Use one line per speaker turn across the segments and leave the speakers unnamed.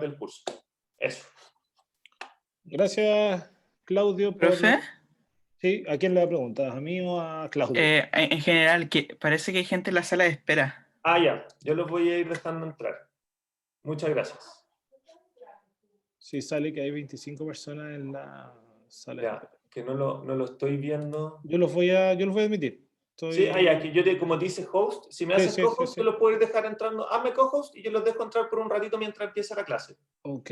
del curso. Eso.
Gracias, Claudio, por...
¿Profe?
Sí, ¿a quién le preguntas? ¿A mí o a Claudio?
En general, parece que hay gente en la sala de espera.
Ah, ya. Yo los voy a ir dejando entrar. Muchas gracias.
Sí, sale que hay 25 personas en la sala de
Ya,
espera.
que no lo estoy viendo.
Yo los voy a admitir.
Sí, aquí yo como dice host, si me haces co-host, yo los puedo ir dejar entrando. Hazme co-host y yo los dejo entrar por un ratito mientras empieza la clase.
Ok.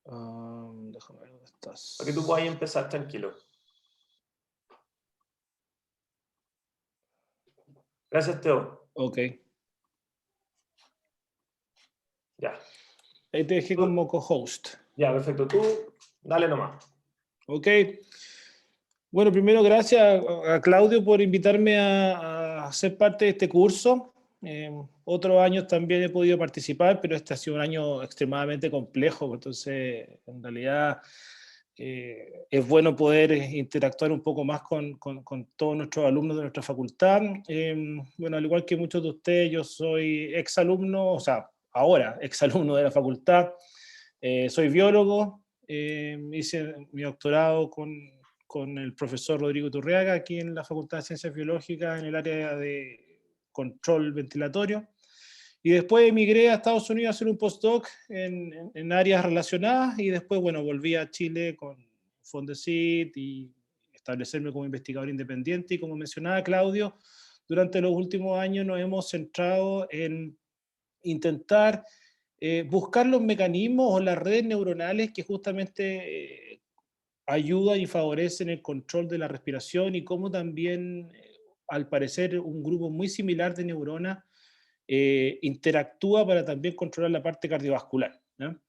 Déjame ver dónde estás.
Para que tú puedas empezar tranquilo. Gracias, Teo.
Ok.
Ya.
Ahí te dejé como co-host.
Ya, perfecto. Tú, dale nomás.
Ok. Bueno, primero gracias a Claudio por invitarme a ser parte de este curso. Otros años también he podido participar, pero este ha sido un año extremadamente complejo, entonces en realidad es bueno poder interactuar un poco más con todos nuestros alumnos de nuestra facultad. Bueno, al igual que muchos de ustedes, yo soy exalumno, o sea, ahora exalumno de la facultad. Soy biólogo, hice mi doctorado con el profesor Rodrigo Turriaga aquí en la Facultad de Ciencias Biológicas en el área de control ventilatorio. Y después emigré a Estados Unidos a hacer un postdoc en áreas relacionadas y después, bueno, volví a Chile con Fondesit y establecerme como investigador independiente. Y como mencionaba Claudio, durante los últimos años nos hemos centrado en intentar buscar los mecanismos o las redes neuronales que justamente ayudan y favorecen el control de la respiración y cómo también, al parecer, un grupo muy similar de neuronas interactúa para también controlar la parte cardiovascular, ¿no?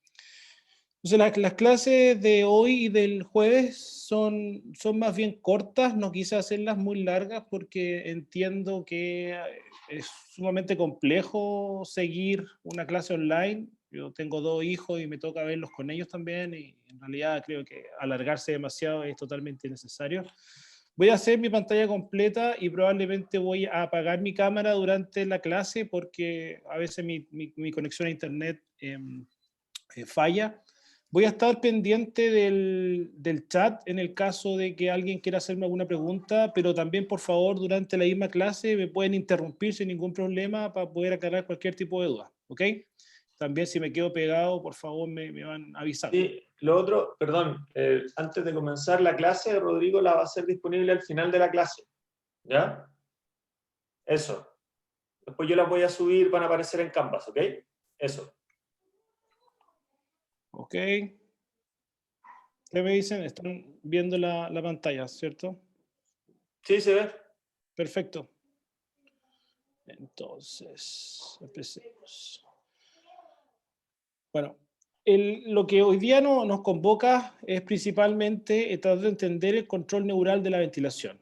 Entonces las clases de hoy y del jueves son más bien cortas, no quise hacerlas muy largas porque entiendo que es sumamente complejo seguir una clase online. Yo tengo 2 hijos y me toca verlos con ellos también y en realidad creo que alargarse demasiado es totalmente innecesario. Voy a hacer mi pantalla completa y probablemente voy a apagar mi cámara durante la clase porque a veces mi conexión a internet falla. Voy a estar pendiente del chat en el caso de que alguien quiera hacerme alguna pregunta, pero también, por favor, durante la misma clase me pueden interrumpir sin ningún problema para poder aclarar cualquier tipo de duda, ¿ok? También si me quedo pegado, por favor, me van avisando.
Sí, lo otro, perdón, antes de comenzar la clase, Rodrigo la va a hacer disponible al final de la clase, ¿ya? Eso. Después yo las voy a subir, van a aparecer en Canvas, ¿ok? Eso.
Ok. ¿Qué me dicen? Están viendo la pantalla, ¿cierto?
Sí, se ve.
Perfecto. Entonces, empecemos. Bueno, lo que hoy día nos convoca es principalmente tratar de entender el control neural de la ventilación.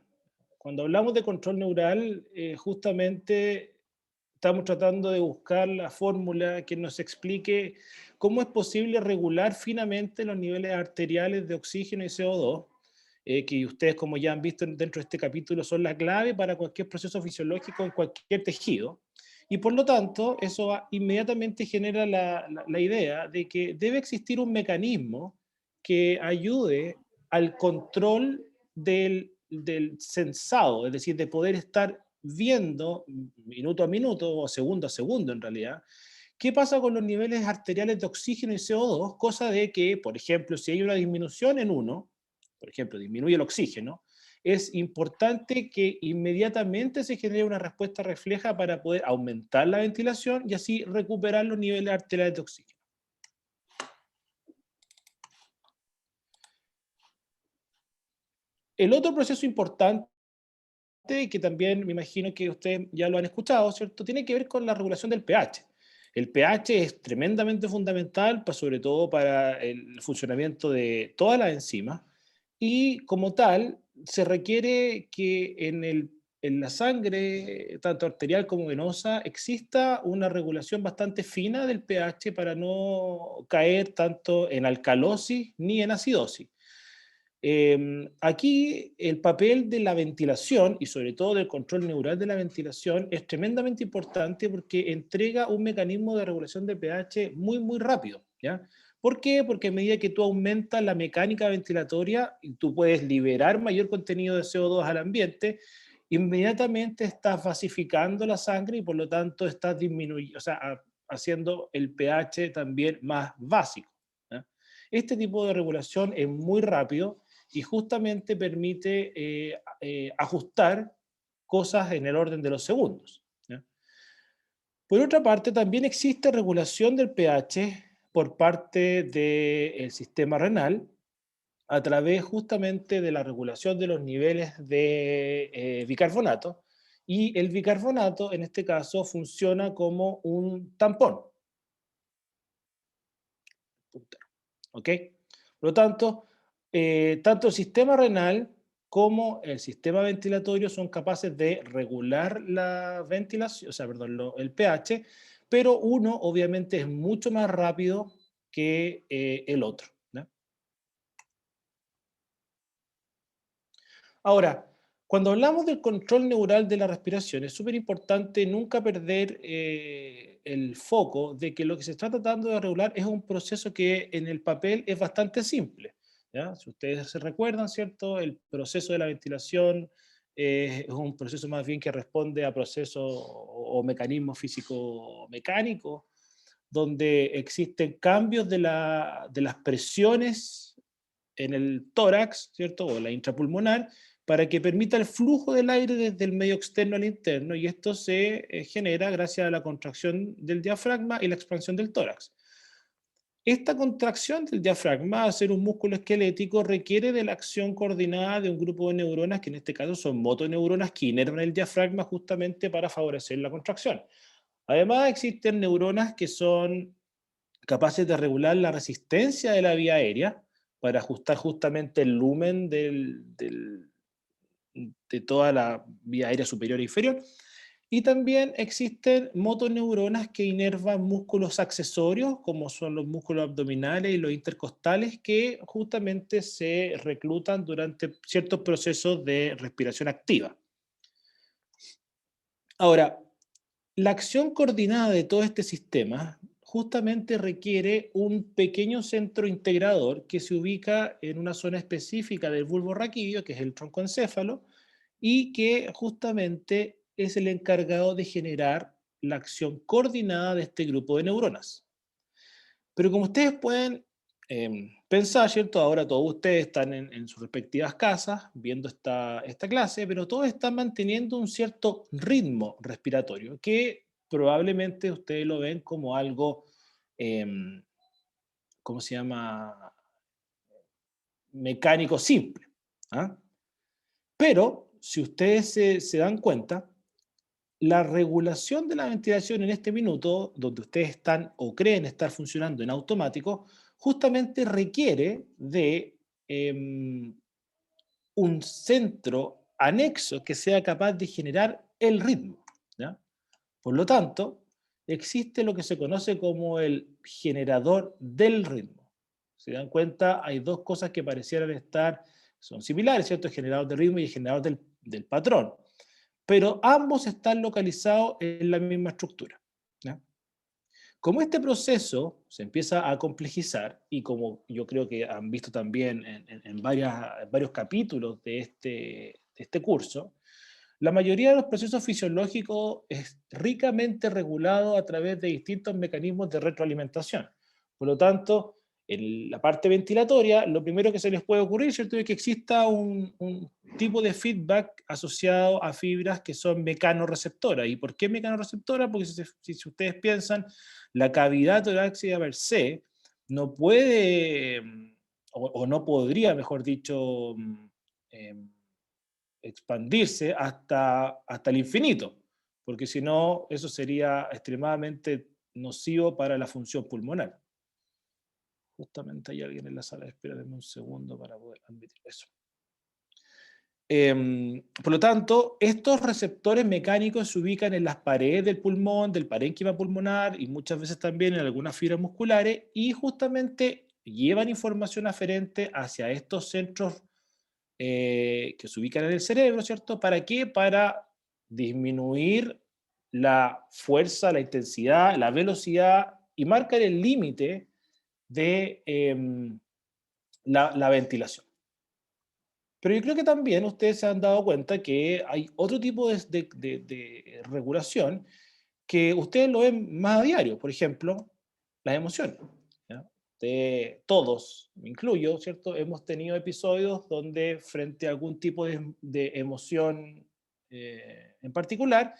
Cuando hablamos de control neural, justamente estamos tratando de buscar la fórmula que nos explique cómo es posible regular finamente los niveles arteriales de oxígeno y CO2, que ustedes, como ya han visto dentro de este capítulo, son la clave para cualquier proceso fisiológico en cualquier tejido. Y por lo tanto, eso inmediatamente genera la idea de que debe existir un mecanismo que ayude al control del sensado, es decir, de poder estar viendo minuto a minuto o segundo a segundo en realidad, qué pasa con los niveles arteriales de oxígeno y CO2, cosa de que, por ejemplo, si hay una disminución en uno, por ejemplo, disminuye el oxígeno, es importante que inmediatamente se genere una respuesta refleja para poder aumentar la ventilación y así recuperar los niveles arteriales de oxígeno. El otro proceso importante, que también me imagino que ustedes ya lo han escuchado, ¿cierto? Tiene que ver con la regulación del pH. El pH es tremendamente fundamental, sobre todo para el funcionamiento de todas las enzimas, y como tal, se requiere que en la sangre, tanto arterial como venosa, exista una regulación bastante fina del pH para no caer tanto en alcalosis ni en acidosis. Aquí el papel de la ventilación y sobre todo del control neural de la ventilación es tremendamente importante porque entrega un mecanismo de regulación de pH muy, muy rápido, ¿ya? ¿Por qué? Porque a medida que tú aumentas la mecánica ventilatoria y tú puedes liberar mayor contenido de CO2 al ambiente, inmediatamente estás basificando la sangre y por lo tanto estás disminuyendo, o sea, haciendo el pH también más básico, ¿ya? Este tipo de regulación es muy rápido y justamente permite ajustar cosas en el orden de los segundos, ¿ya? Por otra parte, también existe regulación del pH por parte del sistema renal a través justamente de la regulación de los niveles de bicarbonato, y el bicarbonato en este caso funciona como un tampón. ¿Ok? Por lo tanto, tanto el sistema renal como el sistema ventilatorio son capaces de regular la ventilación, o sea, perdón, el pH, pero uno obviamente es mucho más rápido que el otro, ¿no? Ahora, cuando hablamos del control neural de la respiración, es súper importante nunca perder el foco de que lo que se está tratando de regular es un proceso que en el papel es bastante simple, ¿ya? Si ustedes se recuerdan, ¿cierto? El proceso de la ventilación es un proceso más bien que responde a procesos o mecanismos físico-mecánicos, donde existen cambios de las presiones en el tórax, ¿cierto? O la intrapulmonar, para que permita el flujo del aire desde el medio externo al interno, y esto se genera gracias a la contracción del diafragma y la expansión del tórax. Esta contracción del diafragma, al ser un músculo esquelético, requiere de la acción coordinada de un grupo de neuronas, que en este caso son motoneuronas, que inervan el diafragma justamente para favorecer la contracción. Además, existen neuronas que son capaces de regular la resistencia de la vía aérea para ajustar justamente el lumen de toda la vía aérea superior e inferior. Y también existen motoneuronas que inervan músculos accesorios, como son los músculos abdominales y los intercostales, que justamente se reclutan durante ciertos procesos de respiración activa. Ahora, la acción coordinada de todo este sistema justamente requiere un pequeño centro integrador que se ubica en una zona específica del bulbo raquídeo, que es el troncoencéfalo, y que justamente es el encargado de generar la acción coordinada de este grupo de neuronas. Pero como ustedes pueden pensar, ¿cierto? Ahora todos ustedes están en sus respectivas casas viendo esta clase, pero todos están manteniendo un cierto ritmo respiratorio, que probablemente ustedes lo ven como algo, ¿cómo se llama? Mecánico simple, ¿ah? Pero si ustedes se dan cuenta, la regulación de la ventilación en este minuto, donde ustedes están o creen estar funcionando en automático, justamente requiere de un centro anexo que sea capaz de generar el ritmo, ¿ya? Por lo tanto, existe lo que se conoce como el generador del ritmo. Si dan cuenta, hay dos cosas que parecieran estar, son similares, ¿cierto? El generador del ritmo y el generador del patrón. Pero ambos están localizados en la misma estructura, ¿ya? Como este proceso se empieza a complejizar, y como yo creo que han visto también en varios capítulos de este curso, la mayoría de los procesos fisiológicos es ricamente regulado a través de distintos mecanismos de retroalimentación. Por lo tanto, en la parte ventilatoria, lo primero que se les puede ocurrir, ¿cierto?, es que exista un tipo de feedback asociado a fibras que son mecanoreceptoras. ¿Y por qué mecanoreceptoras? Porque si ustedes piensan, la cavidad torácica per se no puede, o no podría, mejor dicho, expandirse hasta el infinito, porque si no, eso sería extremadamente nocivo para la función pulmonar. Justamente hay alguien en la sala de espera, denme un segundo para poder admitir eso. Por lo tanto, estos receptores mecánicos se ubican en las paredes del pulmón, del parénquima pulmonar, y muchas veces también en algunas fibras musculares, y justamente llevan información aferente hacia estos centros que se ubican en el cerebro, ¿cierto? ¿Para qué? Para disminuir la fuerza, la intensidad, la velocidad y marcar el límite de la ventilación. Pero yo creo que también ustedes se han dado cuenta que hay otro tipo de regulación que ustedes lo ven más a diario. Por ejemplo, las emociones. ¿Ya? Todos, me incluyo, ¿cierto? Hemos tenido episodios donde frente a algún tipo de emoción en particular,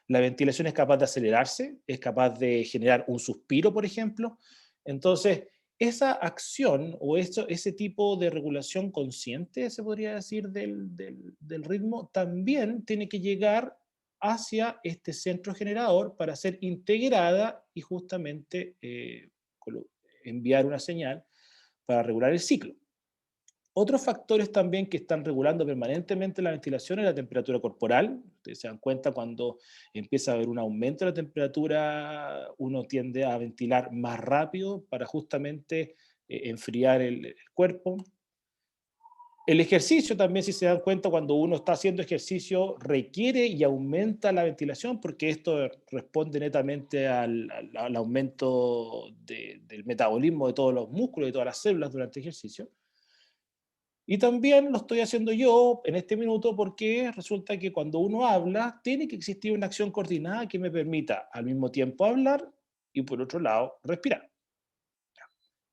la ventilación es capaz de acelerarse, es capaz de generar un suspiro, por ejemplo. Entonces, esa acción o ese tipo de regulación consciente, se podría decir, del ritmo, también tiene que llegar hacia este centro generador para ser integrada y justamente enviar una señal para regular el ciclo. Otros factores también que están regulando permanentemente la ventilación es la temperatura corporal. Ustedes se dan cuenta cuando empieza a haber un aumento de la temperatura, uno tiende a ventilar más rápido para justamente enfriar el cuerpo. El ejercicio también, si se dan cuenta, cuando uno está haciendo ejercicio, requiere y aumenta la ventilación porque esto responde netamente al aumento del metabolismo de todos los músculos y todas las células durante el ejercicio. Y también lo estoy haciendo yo en este minuto porque resulta que cuando uno habla, tiene que existir una acción coordinada que me permita al mismo tiempo hablar y por otro lado respirar.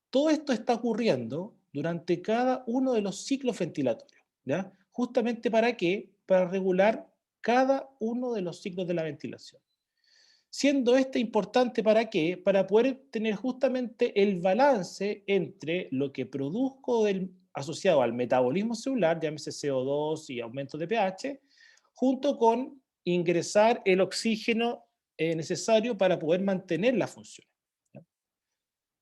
Todo esto está ocurriendo durante cada uno de los ciclos ventilatorios, ¿ya? Justamente ¿para qué? Para regular cada uno de los ciclos de la ventilación. Siendo este importante ¿para qué? Para poder tener justamente el balance entre lo que produzco asociado al metabolismo celular, llámese CO2 y aumento de pH, junto con ingresar el oxígeno necesario para poder mantener la función. ¿Ya?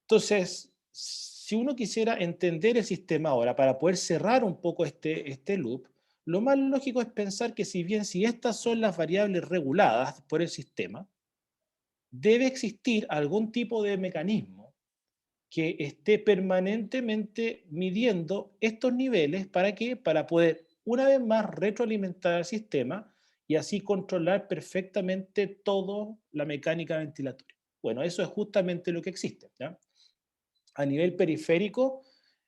Entonces, si uno quisiera entender el sistema ahora, para poder cerrar un poco este loop, lo más lógico es pensar que si estas son las variables reguladas por el sistema, debe existir algún tipo de mecanismo que esté permanentemente midiendo estos niveles. ¿Para qué? Para poder, una vez más, retroalimentar al sistema y así controlar perfectamente toda la mecánica ventilatoria. Bueno, eso es justamente lo que existe, ¿ya? A nivel periférico,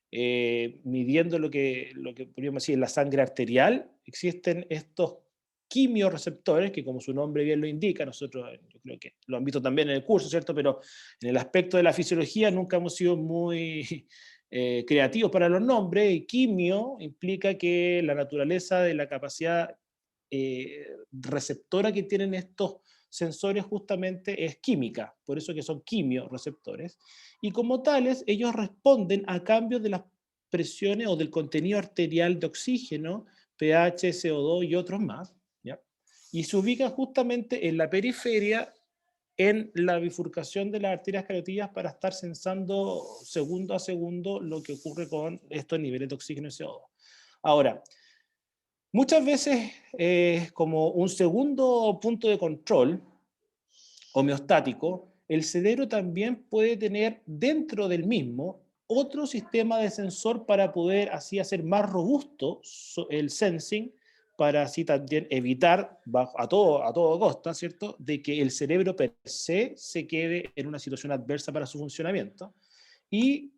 midiendo lo que podríamos decir la sangre arterial, existen estos quimioreceptores, que como su nombre bien lo indica, nosotros yo creo que lo han visto también en el curso, ¿cierto? Pero en el aspecto de la fisiología nunca hemos sido muy creativos para los nombres, y quimio implica que la naturaleza de la capacidad receptora que tienen estos sensores justamente es química, por eso que son quimioreceptores, y como tales ellos responden a cambios de las presiones o del contenido arterial de oxígeno, pH, CO2 y otros más, ¿ya? Y se ubican justamente en la periferia, en la bifurcación de las arterias carotidas para estar sensando segundo a segundo lo que ocurre con estos niveles de oxígeno y CO2. Ahora, muchas veces, como un segundo punto de control homeostático, el cerebro también puede tener dentro del mismo otro sistema de sensor para poder así hacer más robusto el sensing, para así también evitar a todo costa, ¿cierto?, de que el cerebro per se quede en una situación adversa para su funcionamiento. Y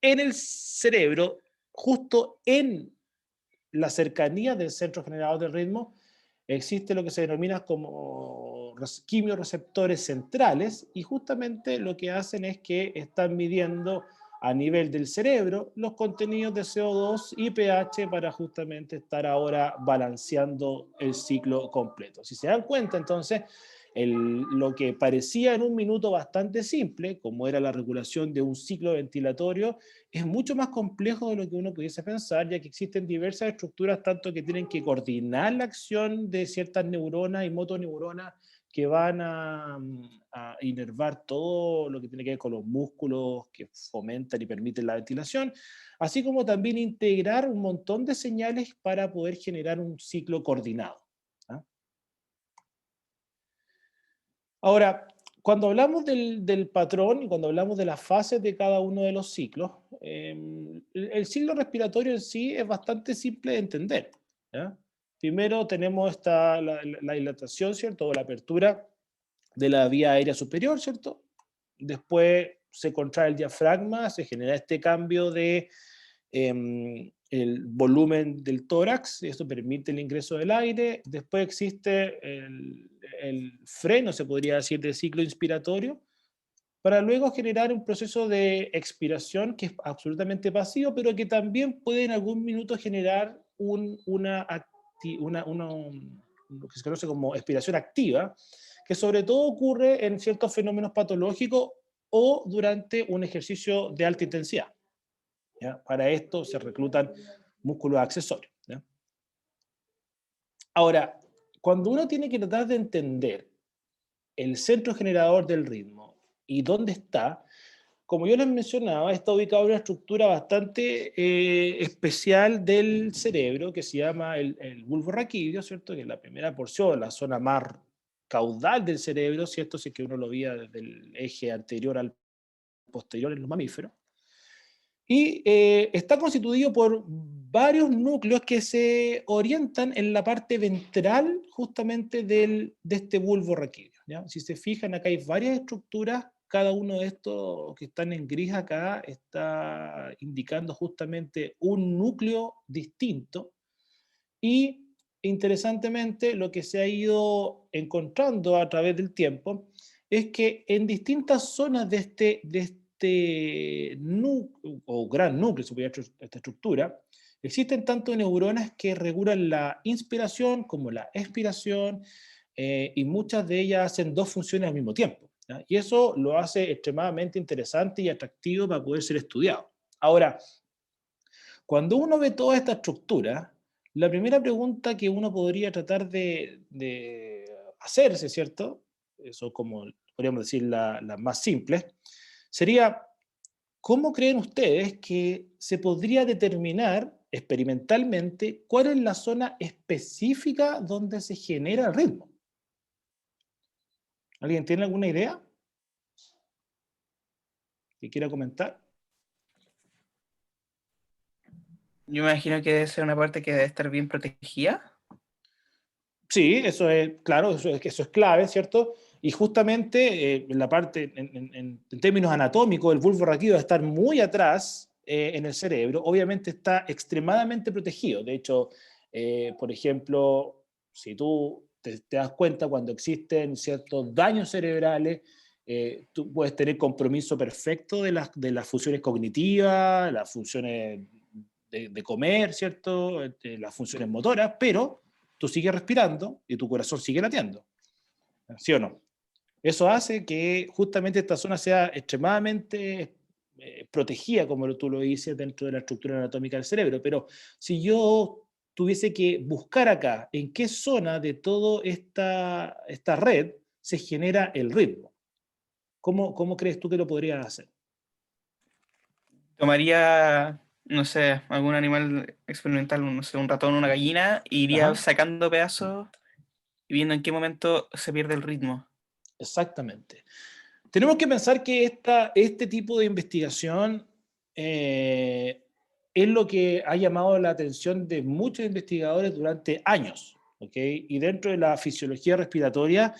en el cerebro, justo en la cercanía del centro generador del ritmo, existe lo que se denomina como quimioreceptores centrales, y justamente lo que hacen es que están midiendo a nivel del cerebro los contenidos de CO2 y pH para justamente estar ahora balanceando el ciclo completo. Si se dan cuenta, entonces, lo que parecía en un minuto bastante simple, como era la regulación de un ciclo ventilatorio, es mucho más complejo de lo que uno pudiese pensar, ya que existen diversas estructuras, tanto que tienen que coordinar la acción de ciertas neuronas y motoneuronas que van a inervar todo lo que tiene que ver con los músculos que fomentan y permiten la ventilación, así como también integrar un montón de señales para poder generar un ciclo coordinado. ¿Ah? Ahora, cuando hablamos del patrón y cuando hablamos de las fases de cada uno de los ciclos, el ciclo respiratorio en sí es bastante simple de entender, ¿ya? Primero tenemos la dilatación, ¿cierto? O la apertura de la vía aérea superior, ¿cierto? Después se contrae el diafragma, se genera este cambio de el volumen del tórax, y esto permite el ingreso del aire. Después existe el freno, se podría decir, del ciclo inspiratorio, para luego generar un proceso de expiración que es absolutamente pasivo, pero que también puede en algún minuto generar lo que se conoce como expiración activa, que sobre todo ocurre en ciertos fenómenos patológicos o durante un ejercicio de alta intensidad, ¿ya? Para esto se reclutan músculos accesorios, ¿ya? Ahora, cuando uno tiene que tratar de entender el centro generador del ritmo y dónde está, como yo les mencionaba, está ubicado en una estructura bastante especial del cerebro que se llama el bulbo raquídeo, ¿cierto? Que es la primera porción, la zona más caudal del cerebro, ¿cierto? Si es que uno lo veía desde el eje anterior al posterior en los mamíferos. Y está constituido por varios núcleos que se orientan en la parte ventral justamente de este bulbo raquídeo, ¿ya? Si se fijan, acá hay varias estructuras, cada uno de estos que están en gris acá está indicando justamente un núcleo distinto. Y interesantemente, lo que se ha ido encontrando a través del tiempo es que en distintas zonas de este núcleo, o gran núcleo, se podría decir, esta estructura, existen tanto neuronas que regulan la inspiración como la expiración, y muchas de ellas hacen dos funciones al mismo tiempo, ¿ya? Y eso lo hace extremadamente interesante y atractivo para poder ser estudiado. Ahora, cuando uno ve toda esta estructura, la primera pregunta que uno podría tratar de hacerse, ¿cierto? Eso como podríamos decir la más simple, sería, ¿cómo creen ustedes que se podría determinar experimentalmente cuál es la zona específica donde se genera el ritmo? ¿Alguien tiene alguna idea que quiera comentar?
Yo me imagino que debe ser una parte que debe estar bien protegida.
Sí, eso es, claro, eso es clave, ¿cierto? Y justamente en la parte, en términos anatómicos, el bulbo raquídeo va a estar muy atrás en el cerebro. Obviamente está extremadamente protegido. De hecho, por ejemplo, si tú te das cuenta cuando existen ciertos daños cerebrales, tú puedes tener compromiso perfecto de las funciones cognitivas, las funciones de comer, ¿cierto? De las funciones motoras, pero tú sigues respirando y tu corazón sigue latiendo, ¿sí o no? Eso hace que justamente esta zona sea extremadamente protegida, como tú lo dices, dentro de la estructura anatómica del cerebro. Pero si yo tuviese que buscar acá en qué zona de toda esta red se genera el ritmo, ¿cómo crees tú que lo podrías hacer?
Tomaría, no sé, algún animal experimental, no sé, un ratón, una gallina, e iría
Ajá,
sacando pedazos y viendo en qué momento se pierde el ritmo.
exactamente. Tenemos que pensar que este tipo de investigación eh, es lo que ha llamado la atención de muchos investigadores durante años, ¿ok? Y dentro de la fisiología respiratoria,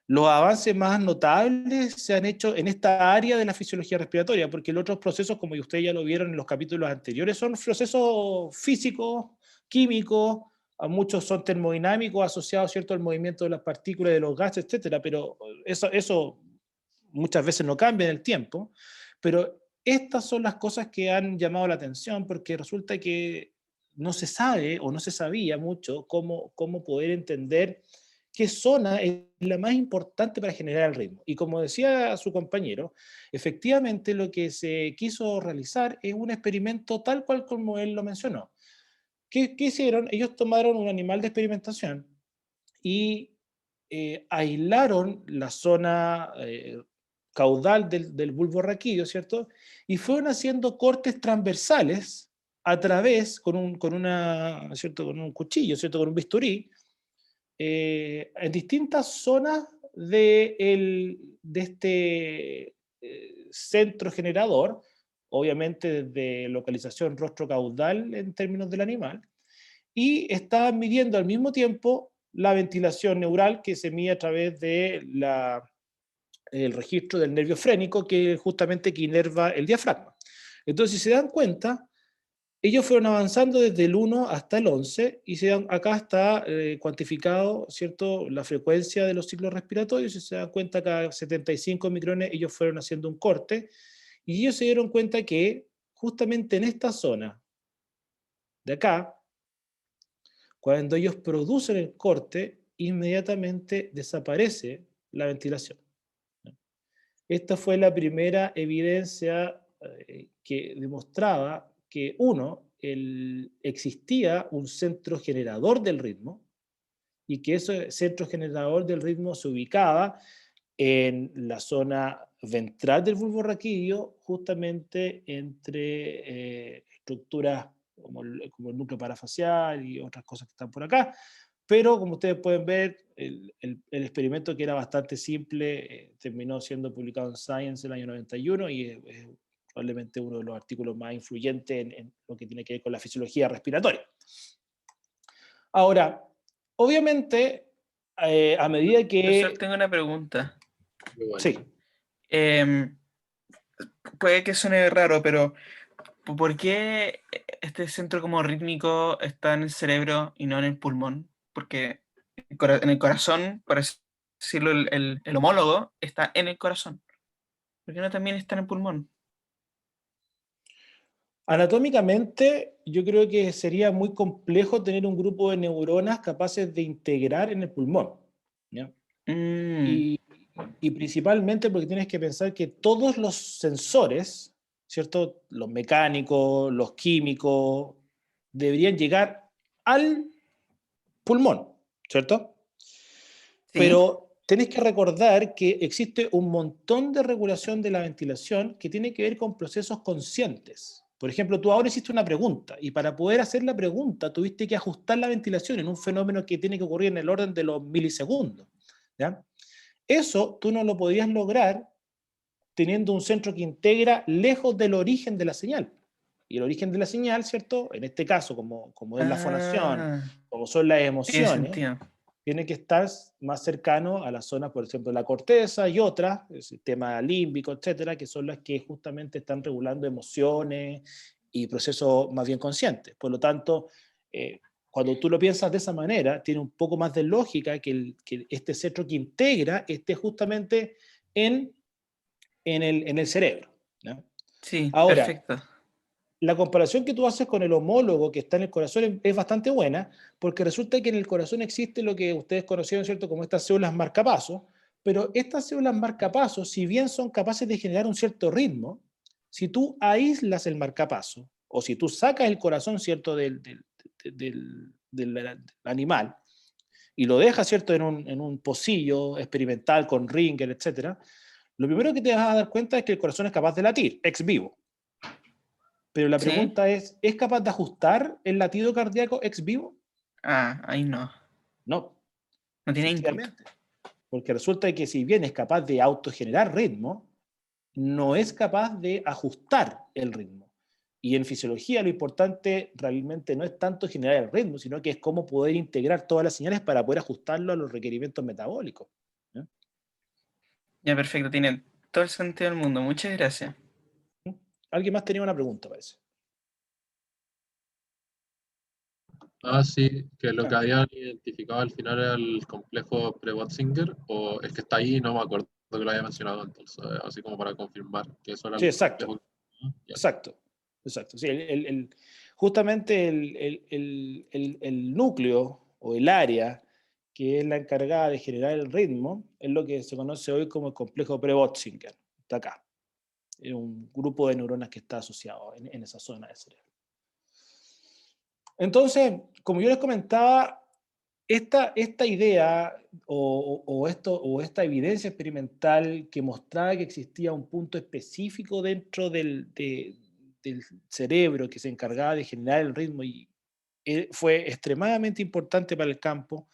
los avances más notables se han hecho en esta área de la fisiología respiratoria, porque los otros procesos, como ustedes ya lo vieron en los capítulos anteriores, son procesos físicos, químicos, a muchos son termodinámicos asociados, ¿cierto?, al movimiento de las partículas, de los gases, etcétera, pero eso muchas veces no cambia en el tiempo, pero estas son las cosas que han llamado la atención porque resulta que no se sabe o no se sabía mucho cómo poder entender qué zona es la más importante para generar el ritmo. Y como decía su compañero, efectivamente lo que se quiso realizar es un experimento tal cual como él lo mencionó. ¿Qué hicieron? Ellos tomaron un animal de experimentación y aislaron la zona caudal del bulbo raquídeo, ¿cierto? Y fueron haciendo cortes transversales a través, ¿cierto? Con un cuchillo, ¿cierto? Con un bisturí, en distintas zonas de este centro generador, obviamente desde localización rostro-caudal en términos del animal, y estaban midiendo al mismo tiempo la ventilación neural que se mide a través de el registro del nervio frénico, que es justamente que inerva el diafragma. Entonces, si se dan cuenta, ellos fueron avanzando desde el 1 hasta el 11, y acá está cuantificado, ¿cierto?, la frecuencia de los ciclos respiratorios. Si se dan cuenta, cada 75 micrones ellos fueron haciendo un corte, y ellos se dieron cuenta que justamente en esta zona de acá, cuando ellos producen el corte, inmediatamente desaparece la ventilación. Esta fue la primera evidencia que demostraba que, existía un centro generador del ritmo, y que ese centro generador del ritmo se ubicaba en la zona ventral del bulbo raquídeo, justamente entre estructuras como el núcleo parafacial y otras cosas que están por acá. Pero como ustedes pueden ver, el experimento, que era bastante simple, terminó siendo publicado en Science en el año 91, y es probablemente uno de los artículos más influyentes en lo que tiene que ver con la fisiología respiratoria. Ahora, obviamente, a medida
Profesor,
que...
tengo una pregunta.
Igual.
Sí,
Em, Puede que suene raro, pero ¿por qué este centro como rítmico está en el cerebro y no en el pulmón? Porque en el corazón, por así decirlo, el homólogo está en el corazón. ¿Por qué no también está en el pulmón?
anatómicamente yo creo que sería muy complejo tener un grupo de neuronas capaces de integrar en el pulmón, ¿ya?
Mm,
Y principalmente porque tienes que pensar que todos los sensores, ¿cierto?, los mecánicos, los químicos, deberían llegar al pulmón, ¿cierto?
sí.
Pero tenés que recordar que existe un montón de regulación de la ventilación que tiene que ver con procesos conscientes. Por ejemplo, tú ahora hiciste una pregunta, y para poder hacer la pregunta tuviste que ajustar la ventilación en un fenómeno que tiene que ocurrir en el orden de los milisegundos, ¿ya? Eso tú no lo podías lograr teniendo un centro que integra lejos del origen de la señal. Y el origen de la señal, ¿cierto?, en este caso, como es la fonación,
Ah,
como son las
tiene
emociones,
sentido.
tiene que estar más cercano a las zonas, por ejemplo, de la corteza y otras, el sistema límbico, etcétera, que son las que justamente están regulando emociones y procesos más bien conscientes. Por lo tanto, cuando tú lo piensas de esa manera, tiene un poco más de lógica que este centro que integra esté justamente en el cerebro, ¿no?
Sí,
Ahora,
perfecto.
la comparación que tú haces con el homólogo que está en el corazón es bastante buena, porque resulta que en el corazón existe lo que ustedes conocieron, ¿cierto?, como estas células marcapasos, pero estas células marcapasos, si bien son capaces de generar un cierto ritmo, si tú aíslas el marcapaso, o si tú sacas el corazón, ¿cierto?, del animal, y lo dejas, ¿cierto?, en un pocillo experimental con Ringer, etcétera, lo primero que te vas a dar cuenta es que el corazón es capaz de latir, ex vivo. Pero la
¿Sí?
pregunta es capaz de ajustar el latido cardíaco ex vivo?
Ah, ahí no.
No,
No tiene input.
efectivamente. Porque resulta que si bien es capaz de autogenerar ritmo, no es capaz de ajustar el ritmo. Y en fisiología lo importante realmente no es tanto generar el ritmo, sino que es cómo poder integrar todas las señales para poder ajustarlo a los requerimientos metabólicos, ¿no?
Ya, perfecto. Tiene todo el sentido del mundo. Muchas gracias.
Alguien más tenía una pregunta, parece.
Ah, sí, que lo que
Ah,
habían identificado al final era el complejo Pre-Botzinger, o es que está ahí, no me acuerdo que lo haya mencionado, entonces, así como para confirmar que eso era
sí,
el
exacto.
complejo. ¿No? Ya.
Exacto, exacto. Sí, justamente el núcleo o el área que es la encargada de generar el ritmo es lo que se conoce hoy como el complejo Pre-Botzinger. Está acá. Es un grupo de neuronas que está asociado en esa zona del cerebro. Entonces, como yo les comentaba, esta idea o esta evidencia experimental que mostraba que existía un punto específico dentro del cerebro que se encargaba de generar el ritmo, y fue extremadamente importante para el campo,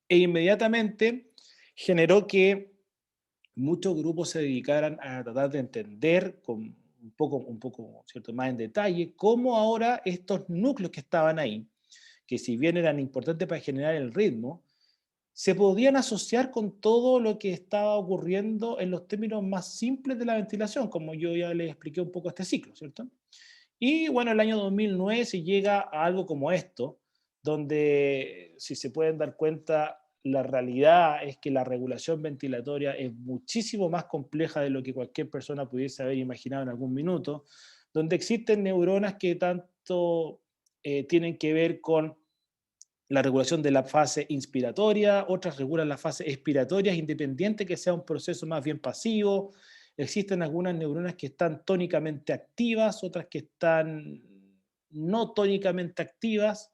e inmediatamente generó que muchos grupos se dedicaran a tratar de entender con un poco ¿cierto?, más en detalle cómo ahora estos núcleos que estaban ahí, que si bien eran importantes para generar el ritmo, se podían asociar con todo lo que estaba ocurriendo en los términos más simples de la ventilación, como yo ya les expliqué un poco este ciclo, ¿cierto? Y bueno, el año 2009 se llega a algo como esto, donde, si se pueden dar cuenta, la realidad es que la regulación ventilatoria es muchísimo más compleja de lo que cualquier persona pudiese haber imaginado en algún minuto, donde existen neuronas que tanto tienen que ver con la regulación de la fase inspiratoria, otras regulan la fase expiratoria, independiente que sea un proceso más bien pasivo. Existen algunas neuronas que están tónicamente activas, otras que están no tónicamente activas.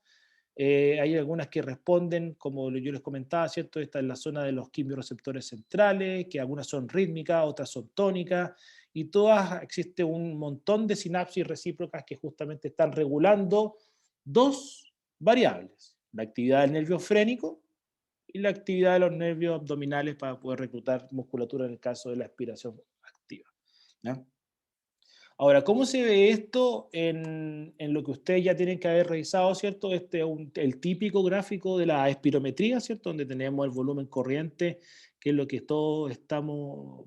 Hay algunas que responden, como yo les comentaba, ¿cierto? Esta es la zona de los quimiorreceptores centrales, que algunas son rítmicas, otras son tónicas, y todas existe un montón de sinapsis recíprocas que justamente están regulando dos variables: la actividad del nervio frénico y la actividad de los nervios abdominales para poder reclutar musculatura en el caso de la aspiración activa, ¿ya? Ahora, ¿cómo se ve esto en lo que ustedes ya tienen que haber revisado, ¿cierto? Este es el típico gráfico de la espirometría, ¿cierto? Donde tenemos el volumen corriente, que es lo que todos estamos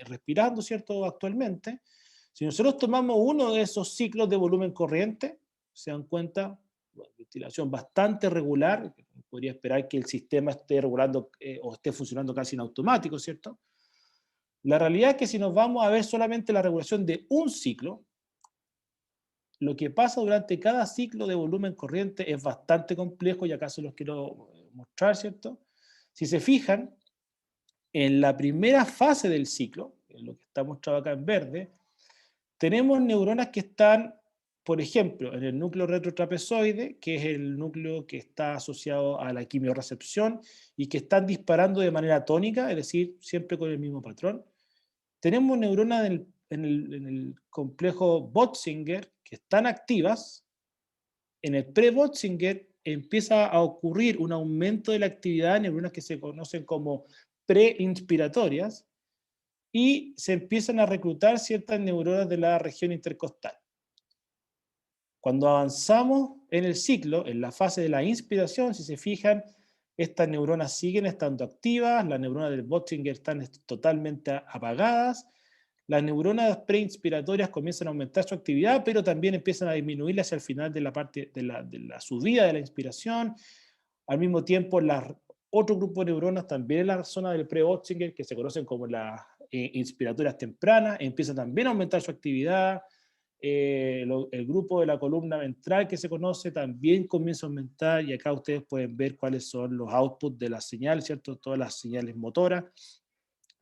respirando, ¿cierto? Actualmente. Si nosotros tomamos uno de esos ciclos de volumen corriente, se dan cuenta, bueno, ventilación bastante regular, podría esperar que el sistema esté regulando o esté funcionando casi en automático, ¿cierto? La realidad es que si nos vamos a ver solamente la regulación de un ciclo, lo que pasa durante cada ciclo de volumen corriente es bastante complejo, y acá se los quiero mostrar, ¿cierto? Si se fijan, en la primera fase del ciclo, en lo que está mostrado acá en verde, tenemos neuronas que están, por ejemplo, en el núcleo retrotrapezoide, que es el núcleo que está asociado a la quimiorrecepción y que están disparando de manera tónica, es decir, siempre con el mismo patrón. Tenemos neuronas en el complejo Bötzinger que están activas. En el pre-Bötzinger empieza a ocurrir un aumento de la actividad de neuronas que se conocen como preinspiratorias, y se empiezan a reclutar ciertas neuronas de la región intercostal. Cuando avanzamos en el ciclo, en la fase de la inspiración, si se fijan, estas neuronas siguen estando activas, las neuronas del Bötzinger están totalmente apagadas, las neuronas preinspiratorias comienzan a aumentar su actividad, pero también empiezan a disminuir hacia el final de la parte de la subida de la inspiración. Al mismo tiempo, otro grupo de neuronas también en la zona del pre-Bötzinger, que se conocen como las inspiratorias tempranas, empiezan también a aumentar su actividad. El grupo de la columna ventral que se conoce también comienza a aumentar, y acá ustedes pueden ver cuáles son los outputs de las señales, ¿cierto? Todas las señales motoras,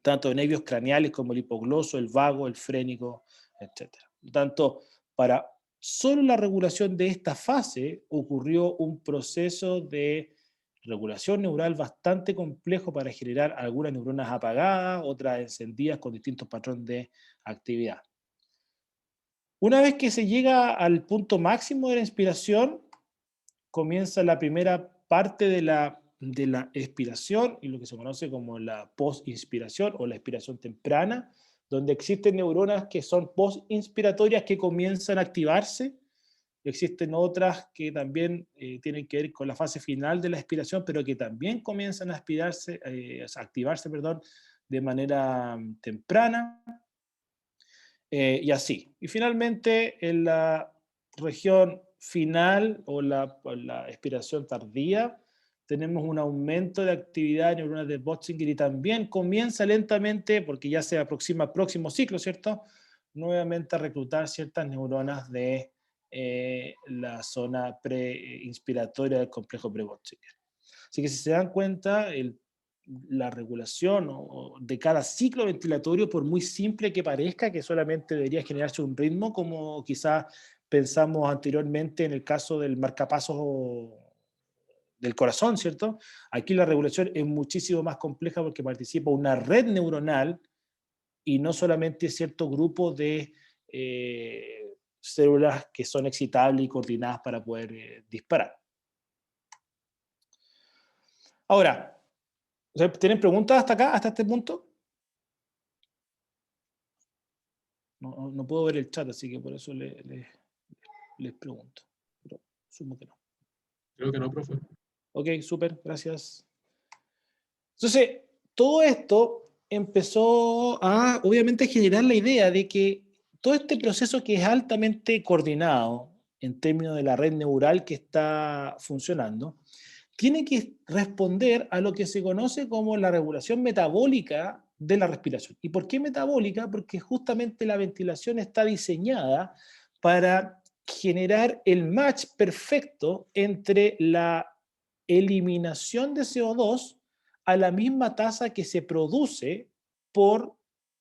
tanto de nervios craneales como el hipogloso, el vago, el frénico, etc. Por tanto, para solo la regulación de esta fase ocurrió un proceso de regulación neural bastante complejo para generar algunas neuronas apagadas, otras encendidas con distintos patrones de actividad. Una vez que se llega al punto máximo de la inspiración, comienza la primera parte de la expiración, y lo que se conoce como la post-inspiración o la expiración temprana, donde existen neuronas que son post-inspiratorias que comienzan a activarse. Existen otras que también tienen que ver con la fase final de la expiración, pero que también comienzan a activarse, perdón, de manera temprana. Y así. Y finalmente, en la región final o la expiración tardía, tenemos un aumento de actividad neuronal de Bötzinger, y también comienza lentamente, porque ya se aproxima al próximo ciclo, ¿cierto? Nuevamente a reclutar ciertas neuronas de la zona preinspiratoria del complejo pre-Bötzinger. Así que si se dan cuenta, la regulación de cada ciclo ventilatorio, por muy simple que parezca, que solamente debería generarse un ritmo, como quizás pensamos anteriormente en el caso del marcapasos del corazón, ¿cierto? Aquí la regulación es muchísimo más compleja porque participa una red neuronal y no solamente cierto grupo de células que son excitables y coordinadas para poder disparar. Ahora, sea, ¿tienen preguntas hasta acá, hasta este punto? No puedo ver el chat, así que por eso les pregunto. Pero asumo que no.
Creo que no, profe.
Ok, súper, gracias. Entonces, todo esto empezó a, obviamente, generar la idea de que todo este proceso que es altamente coordinado en términos de la red neural que está funcionando, tiene que responder a lo que se conoce como la regulación metabólica de la respiración. ¿Y por qué metabólica? Porque justamente la ventilación está diseñada para generar el match perfecto entre la eliminación de CO2 a la misma tasa que se produce por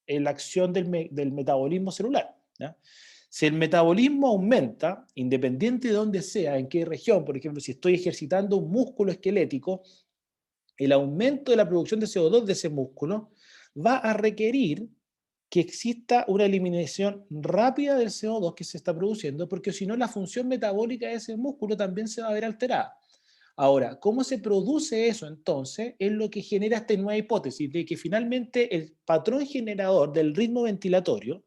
la acción del metabolismo celular, ¿ya? Si el metabolismo aumenta, independiente de dónde sea, en qué región, por ejemplo, si estoy ejercitando un músculo esquelético, el aumento de la producción de CO2 de ese músculo va a requerir que exista una eliminación rápida del CO2 que se está produciendo, porque si no la función metabólica de ese músculo también se va a ver alterada. Ahora, ¿cómo se produce eso entonces? Es lo que genera esta nueva hipótesis de que finalmente el patrón generador del ritmo ventilatorio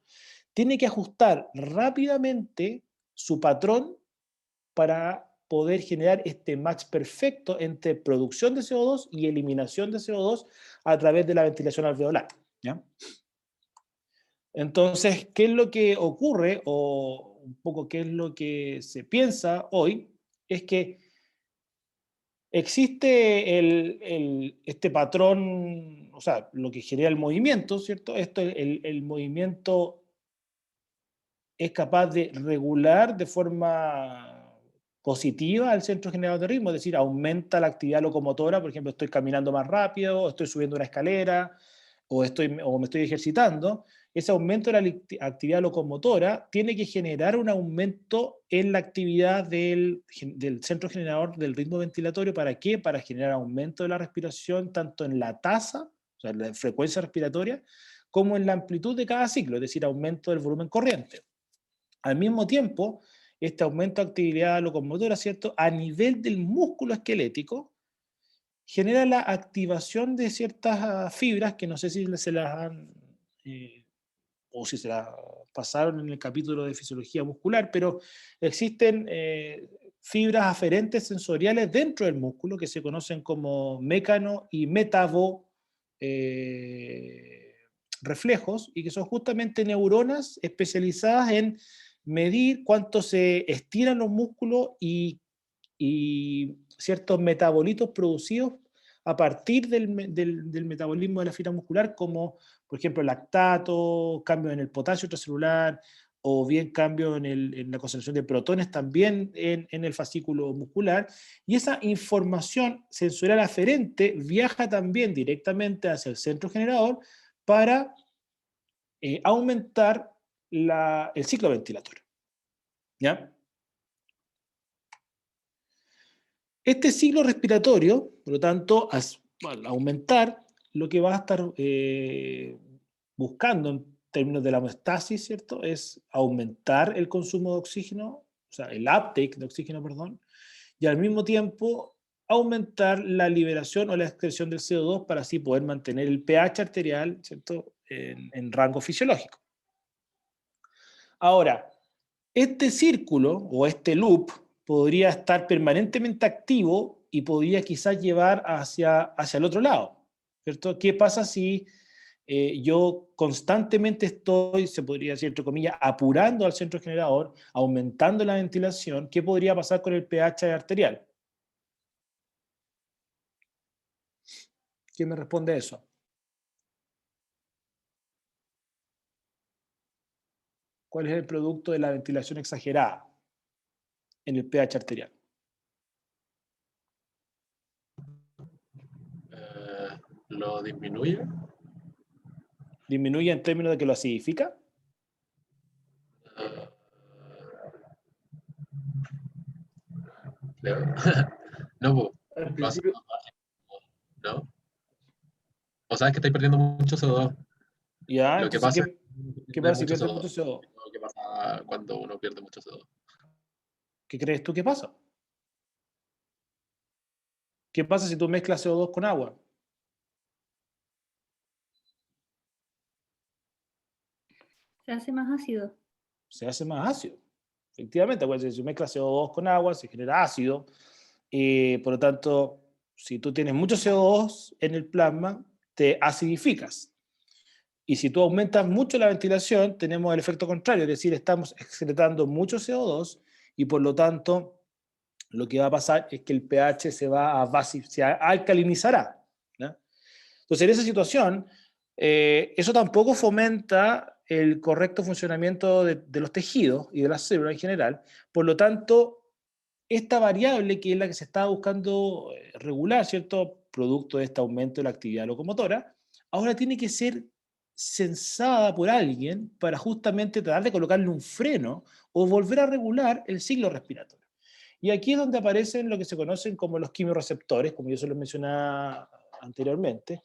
tiene que ajustar rápidamente su patrón para poder generar este match perfecto entre producción de CO2 y eliminación de CO2 a través de la ventilación alveolar, ¿ya? Entonces, ¿qué es lo que ocurre o un poco qué es lo que se piensa hoy? Es que existe este patrón, o sea, lo que genera el movimiento, ¿cierto? El movimiento es capaz de regular de forma positiva al centro generador de ritmo, es decir, aumenta la actividad locomotora, por ejemplo, estoy caminando más rápido, o estoy subiendo una escalera, o me estoy ejercitando. Ese aumento de la actividad locomotora tiene que generar un aumento en la actividad del centro generador del ritmo ventilatorio. ¿Para qué? Para generar aumento de la respiración, tanto en la tasa, o sea, en la frecuencia respiratoria, como en la amplitud de cada ciclo, es decir, aumento del volumen corriente. Al mismo tiempo, este aumento de actividad locomotora, ¿cierto?, a nivel del músculo esquelético, genera la activación de ciertas fibras que no sé si se las han, o si se las pasaron en el capítulo de fisiología muscular, pero existen fibras aferentes sensoriales dentro del músculo que se conocen como mécano y metabo reflejos, y que son justamente neuronas especializadas en medir cuánto se estiran los músculos y ciertos metabolitos producidos a partir del metabolismo de la fibra muscular, como por ejemplo lactato, cambio en el potasio extracelular, o bien cambio en la concentración de protones también en el fascículo muscular. Y esa información sensorial aferente viaja también directamente hacia el centro generador para aumentar el ciclo ventilatorio, ¿ya? Este ciclo respiratorio, por lo tanto, al aumentar, lo que va a estar buscando en términos de la homeostasis, ¿cierto?, es aumentar el consumo de oxígeno, o sea, el uptake de oxígeno, perdón, y al mismo tiempo aumentar la liberación o la excreción del CO2 para así poder mantener el pH arterial, ¿cierto?, en rango fisiológico. Ahora, este círculo o este loop podría estar permanentemente activo y podría quizás llevar hacia el otro lado, ¿cierto? ¿Qué pasa si yo constantemente estoy, se podría decir, entre comillas, apurando al centro generador, aumentando la ventilación? ¿Qué podría pasar con el pH arterial? ¿Quién me responde eso? ¿Cuál es el producto de la ventilación exagerada en el pH arterial?
¿Lo disminuye?
¿Disminuye en términos de que lo acidifica?
Creo. No, po,
Al
lo hace
principio,
más bajo, ¿no? O sea, es que estáis perdiendo mucho CO2.
Ya,
Lo que
entonces,
pasa
¿qué
es que hay
pasa si
mucho
pierde
CO2.
mucho CO2?
Lo que pasa cuando uno pierde mucho CO2.
¿Qué crees tú que pasa? ¿Qué pasa si tú mezclas CO2 con agua?
Se hace más ácido.
Se hace más ácido. Efectivamente, pues, si mezclas CO2 con agua, se genera ácido. Por lo tanto, si tú tienes mucho CO2 en el plasma, te acidificas. Y si tú aumentas mucho la ventilación, tenemos el efecto contrario, es decir, estamos excretando mucho CO2 y por lo tanto lo que va a pasar es que el pH se alcalinizará, ¿no? Entonces, en esa situación, eso tampoco fomenta el correcto funcionamiento de los tejidos y de las células en general. Por lo tanto, esta variable, que es la que se está buscando regular, ¿cierto?, producto de este aumento de la actividad locomotora, ahora tiene que ser censada por alguien para justamente tratar de colocarle un freno o volver a regular el ciclo respiratorio. Y aquí es donde aparecen lo que se conocen como los quimiorreceptores, como yo se los mencionaba anteriormente,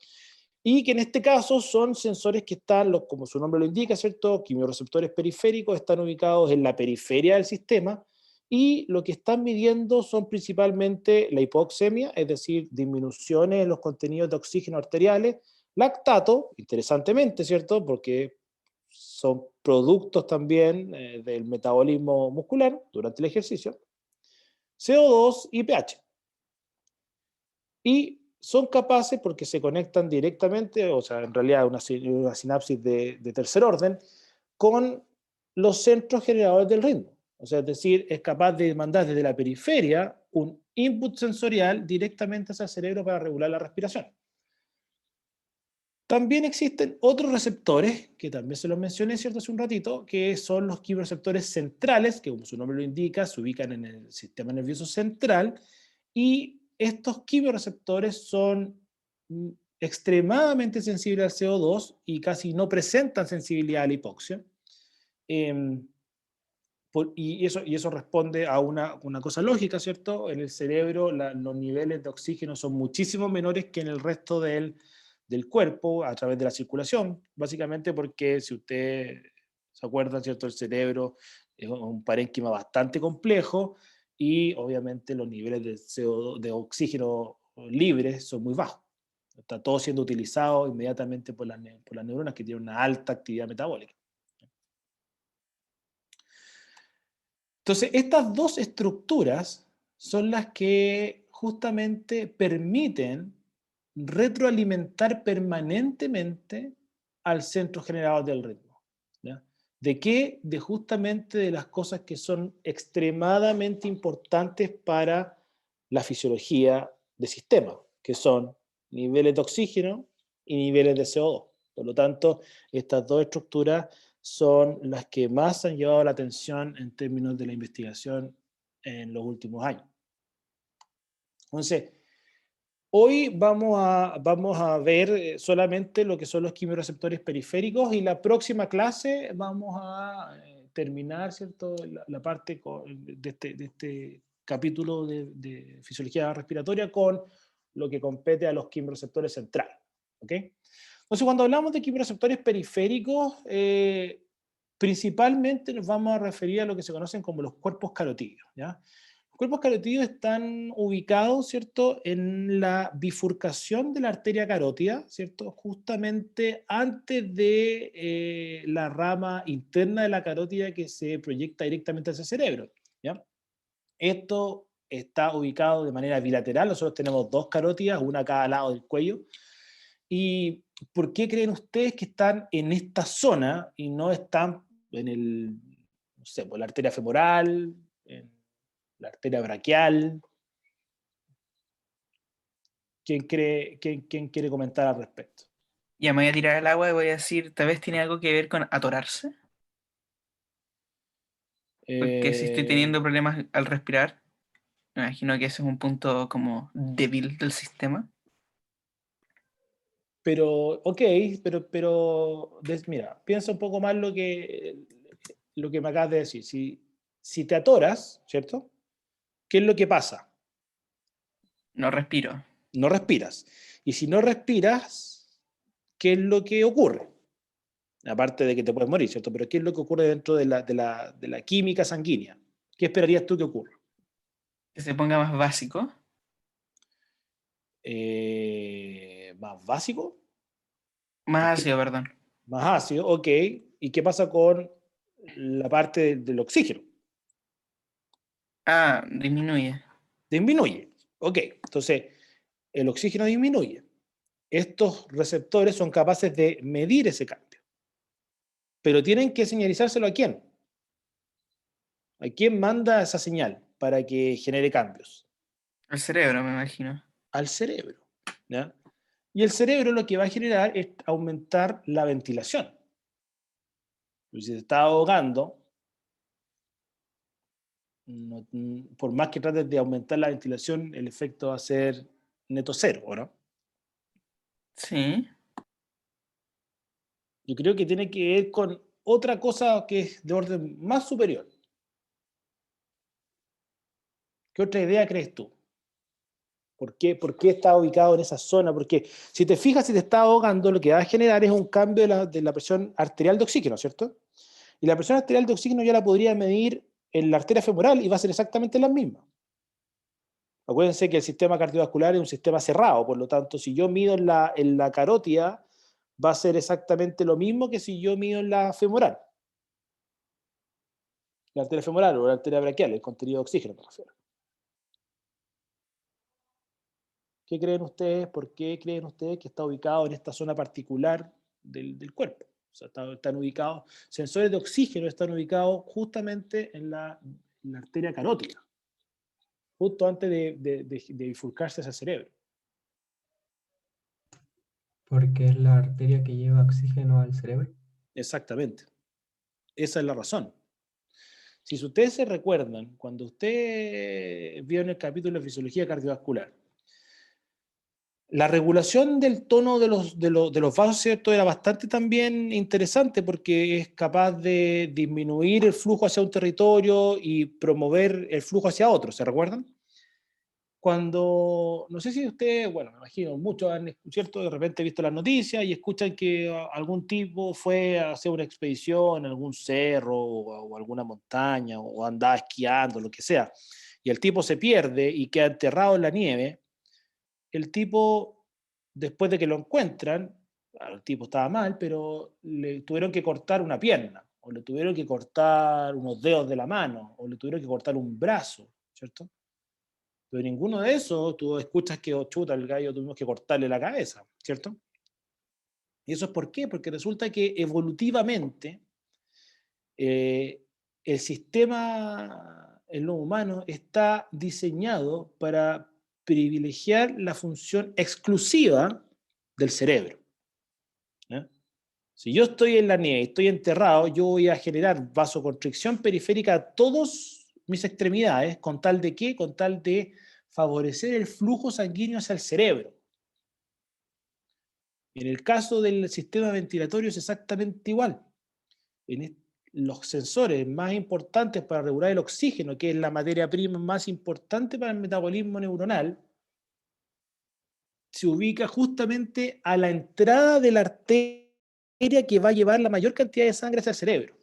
y que en este caso son sensores que están, como su nombre lo indica, ¿cierto?, quimiorreceptores periféricos, están ubicados en la periferia del sistema, y lo que están midiendo son principalmente la hipoxemia, es decir, disminuciones en los contenidos de oxígeno arteriales, lactato, interesantemente, ¿cierto?, porque son productos también del metabolismo muscular durante el ejercicio, CO2 y pH. Y son capaces, porque se conectan directamente, o sea, en realidad una sinapsis de tercer orden, con los centros generadores del ritmo. O sea, es decir, es capaz de mandar desde la periferia un input sensorial directamente hacia el cerebro para regular la respiración. También existen otros receptores, que también se los mencioné, ¿cierto?, hace un ratito, que son los quimiorreceptores centrales, que como su nombre lo indica, se ubican en el sistema nervioso central, y estos quimiorreceptores son extremadamente sensibles al CO2 y casi no presentan sensibilidad a la hipoxia. Y eso responde a una cosa lógica, ¿cierto? En el cerebro los niveles de oxígeno son muchísimo menores que en el resto del cuerpo a través de la circulación, básicamente porque, si usted se acuerda, ¿cierto?, el cerebro es un parénquima bastante complejo y obviamente los niveles de CO2, de oxígeno libre, son muy bajos. Está todo siendo utilizado inmediatamente por las neuronas, que tienen una alta actividad metabólica. Entonces, estas dos estructuras son las que justamente permiten retroalimentar permanentemente al centro generador del ritmo, ¿ya? ¿De qué? De justamente de las cosas que son extremadamente importantes para la fisiología del sistema, que son niveles de oxígeno y niveles de CO2. Por lo tanto, estas dos estructuras son las que más han llevado la atención en términos de la investigación en los últimos años. Entonces, hoy vamos a ver solamente lo que son los quimiorreceptores periféricos, y la próxima clase vamos a terminar, ¿cierto?, la parte de este capítulo de fisiología respiratoria con lo que compete a los quimiorreceptores centrales. ¿Ok? Entonces, cuando hablamos de quimiorreceptores periféricos, principalmente nos vamos a referir a lo que se conocen como los cuerpos carotídeos, ¿ya? Los cuerpos carotídeos están ubicados, ¿cierto?, en la bifurcación de la arteria carótida, ¿cierto?, justamente antes de la rama interna de la carótida que se proyecta directamente hacia el cerebro, ¿ya? Esto está ubicado de manera bilateral. Nosotros tenemos dos carótidas, una a cada lado del cuello. ¿Y por qué creen ustedes que están en esta zona y no están en no sé, por la arteria femoral, en la arteria braquial? ¿Quién quiere comentar al respecto?
Ya me voy a tirar al agua y voy a decir, tal vez tiene algo que ver con atorarse. Porque si estoy teniendo problemas al respirar, me imagino que ese es un punto como débil del sistema.
Pero, ok, mira, piensa un poco más lo que me acabas de decir. Si te atoras, ¿cierto?, ¿qué es lo que pasa?
No respiro.
No respiras. Y si no respiras, ¿qué es lo que ocurre? Aparte de que te puedes morir, ¿cierto? Pero ¿qué es lo que ocurre dentro de la química sanguínea? ¿Qué esperarías tú que ocurra?
Que se ponga más básico.
¿Más básico?
Más ácido, perdón.
Más ácido, ok. ¿Y qué pasa con la parte del oxígeno?
Ah, disminuye.
Disminuye. Ok, entonces el oxígeno disminuye. Estos receptores son capaces de medir ese cambio, pero tienen que señalizárselo ¿a quién? ¿A quién manda esa señal para que genere cambios?
El cerebro, me imagino.
Al cerebro, ¿ya? Y el cerebro lo que va a generar es aumentar la ventilación. Si se está ahogando, por más que trates de aumentar la ventilación, el efecto va a ser neto cero, ¿o no?
Sí.
Yo creo que tiene que ver con otra cosa que es de orden más superior. ¿Qué otra idea crees tú? ¿Por qué está ubicado en esa zona? Porque si te fijas, si te está ahogando, lo que va a generar es un cambio de la presión arterial de oxígeno, ¿cierto? Y la presión arterial de oxígeno yo la podría medir en la arteria femoral y va a ser exactamente la misma. Acuérdense que el sistema cardiovascular es un sistema cerrado, por lo tanto, si yo mido en la carótida, va a ser exactamente lo mismo que si yo mido en la femoral. La arteria femoral o la arteria braquial, el contenido de oxígeno, me refiero. ¿Qué creen ustedes? ¿Por qué creen ustedes que está ubicado en esta zona particular del cuerpo? O sea, están ubicados, sensores de oxígeno están ubicados justamente en la arteria carótida, justo antes de bifurcarse hacia el cerebro.
Porque es la arteria que lleva oxígeno al cerebro.
Exactamente. Esa es la razón. Si ustedes se recuerdan, cuando usted vio en el capítulo de fisiología cardiovascular, la regulación del tono de los vasos, ¿cierto?, era bastante también interesante porque es capaz de disminuir el flujo hacia un territorio y promover el flujo hacia otro, ¿se recuerdan? Cuando, no sé si ustedes, bueno, me imagino, muchos han, ¿cierto?, de repente visto las noticias y escuchan que algún tipo fue a hacer una expedición a algún cerro o alguna montaña o andaba esquiando, lo que sea, y el tipo se pierde y queda enterrado en la nieve. El tipo, después de que lo encuentran, el tipo estaba mal, pero le tuvieron que cortar una pierna, o le tuvieron que cortar unos dedos de la mano, o le tuvieron que cortar un brazo, ¿cierto? Pero ninguno de esos, tú escuchas que, oh, chuta, el gallo tuvimos que cortarle la cabeza, ¿cierto? ¿Y eso es por qué? Porque resulta que evolutivamente el sistema en lo humano está diseñado para privilegiar la función exclusiva del cerebro. ¿Ya? Si yo estoy en la nieve y estoy enterrado, yo voy a generar vasoconstricción periférica a todas mis extremidades, ¿con tal de qué? Con tal de favorecer el flujo sanguíneo hacia el cerebro. En el caso del sistema ventilatorio es exactamente igual. Los sensores más importantes para regular el oxígeno, que es la materia prima más importante para el metabolismo neuronal, se ubica justamente a la entrada de la arteria que va a llevar la mayor cantidad de sangre hacia el cerebro.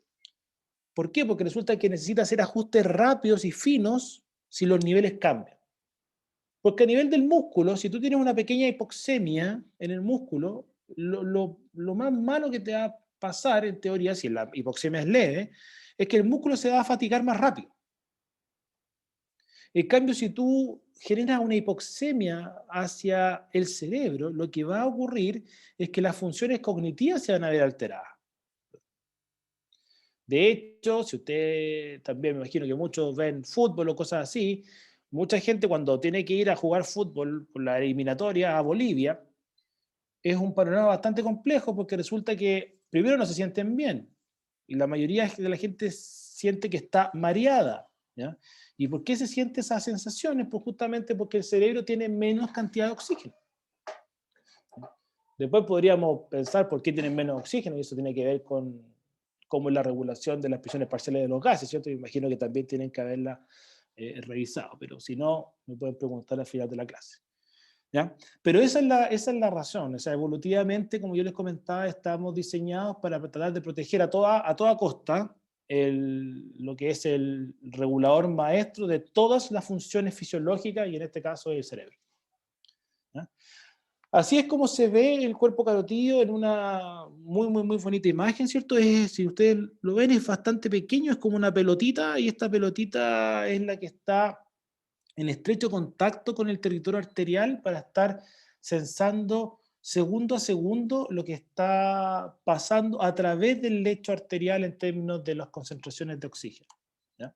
¿Por qué? Porque resulta que necesita hacer ajustes rápidos y finos si los niveles cambian. Porque a nivel del músculo, si tú tienes una pequeña hipoxemia en el músculo, lo más malo que te va a pasar, en teoría, si la hipoxemia es leve, es que el músculo se va a fatigar más rápido. En cambio, si tú generas una hipoxemia hacia el cerebro, lo que va a ocurrir es que las funciones cognitivas se van a ver alteradas. De hecho, si usted también, me imagino que muchos ven fútbol o cosas así, mucha gente cuando tiene que ir a jugar fútbol por la eliminatoria a Bolivia, es un panorama bastante complejo porque resulta que primero no se sienten bien y la mayoría de la gente siente que está mareada, ¿ya? ¿Y por qué se siente esas sensaciones? Pues justamente porque el cerebro tiene menos cantidad de oxígeno. Después podríamos pensar por qué tienen menos oxígeno y eso tiene que ver con cómo es la regulación de las presiones parciales de los gases, ¿cierto? Me imagino que también tienen que haberla revisado, pero si no, me pueden preguntar al final de la clase. ¿Ya? Pero esa es la razón, o sea, evolutivamente, como yo les comentaba, estamos diseñados para tratar de proteger a toda costa lo que es el regulador maestro de todas las funciones fisiológicas y en este caso el cerebro. ¿Ya? Así es como se ve el cuerpo carotídeo en una muy bonita imagen, ¿cierto? Si ustedes lo ven, es bastante pequeño, es como una pelotita, y esta pelotita es la que está en estrecho contacto con el territorio arterial para estar sensando segundo a segundo lo que está pasando a través del lecho arterial en términos de las concentraciones de oxígeno. ¿Ya?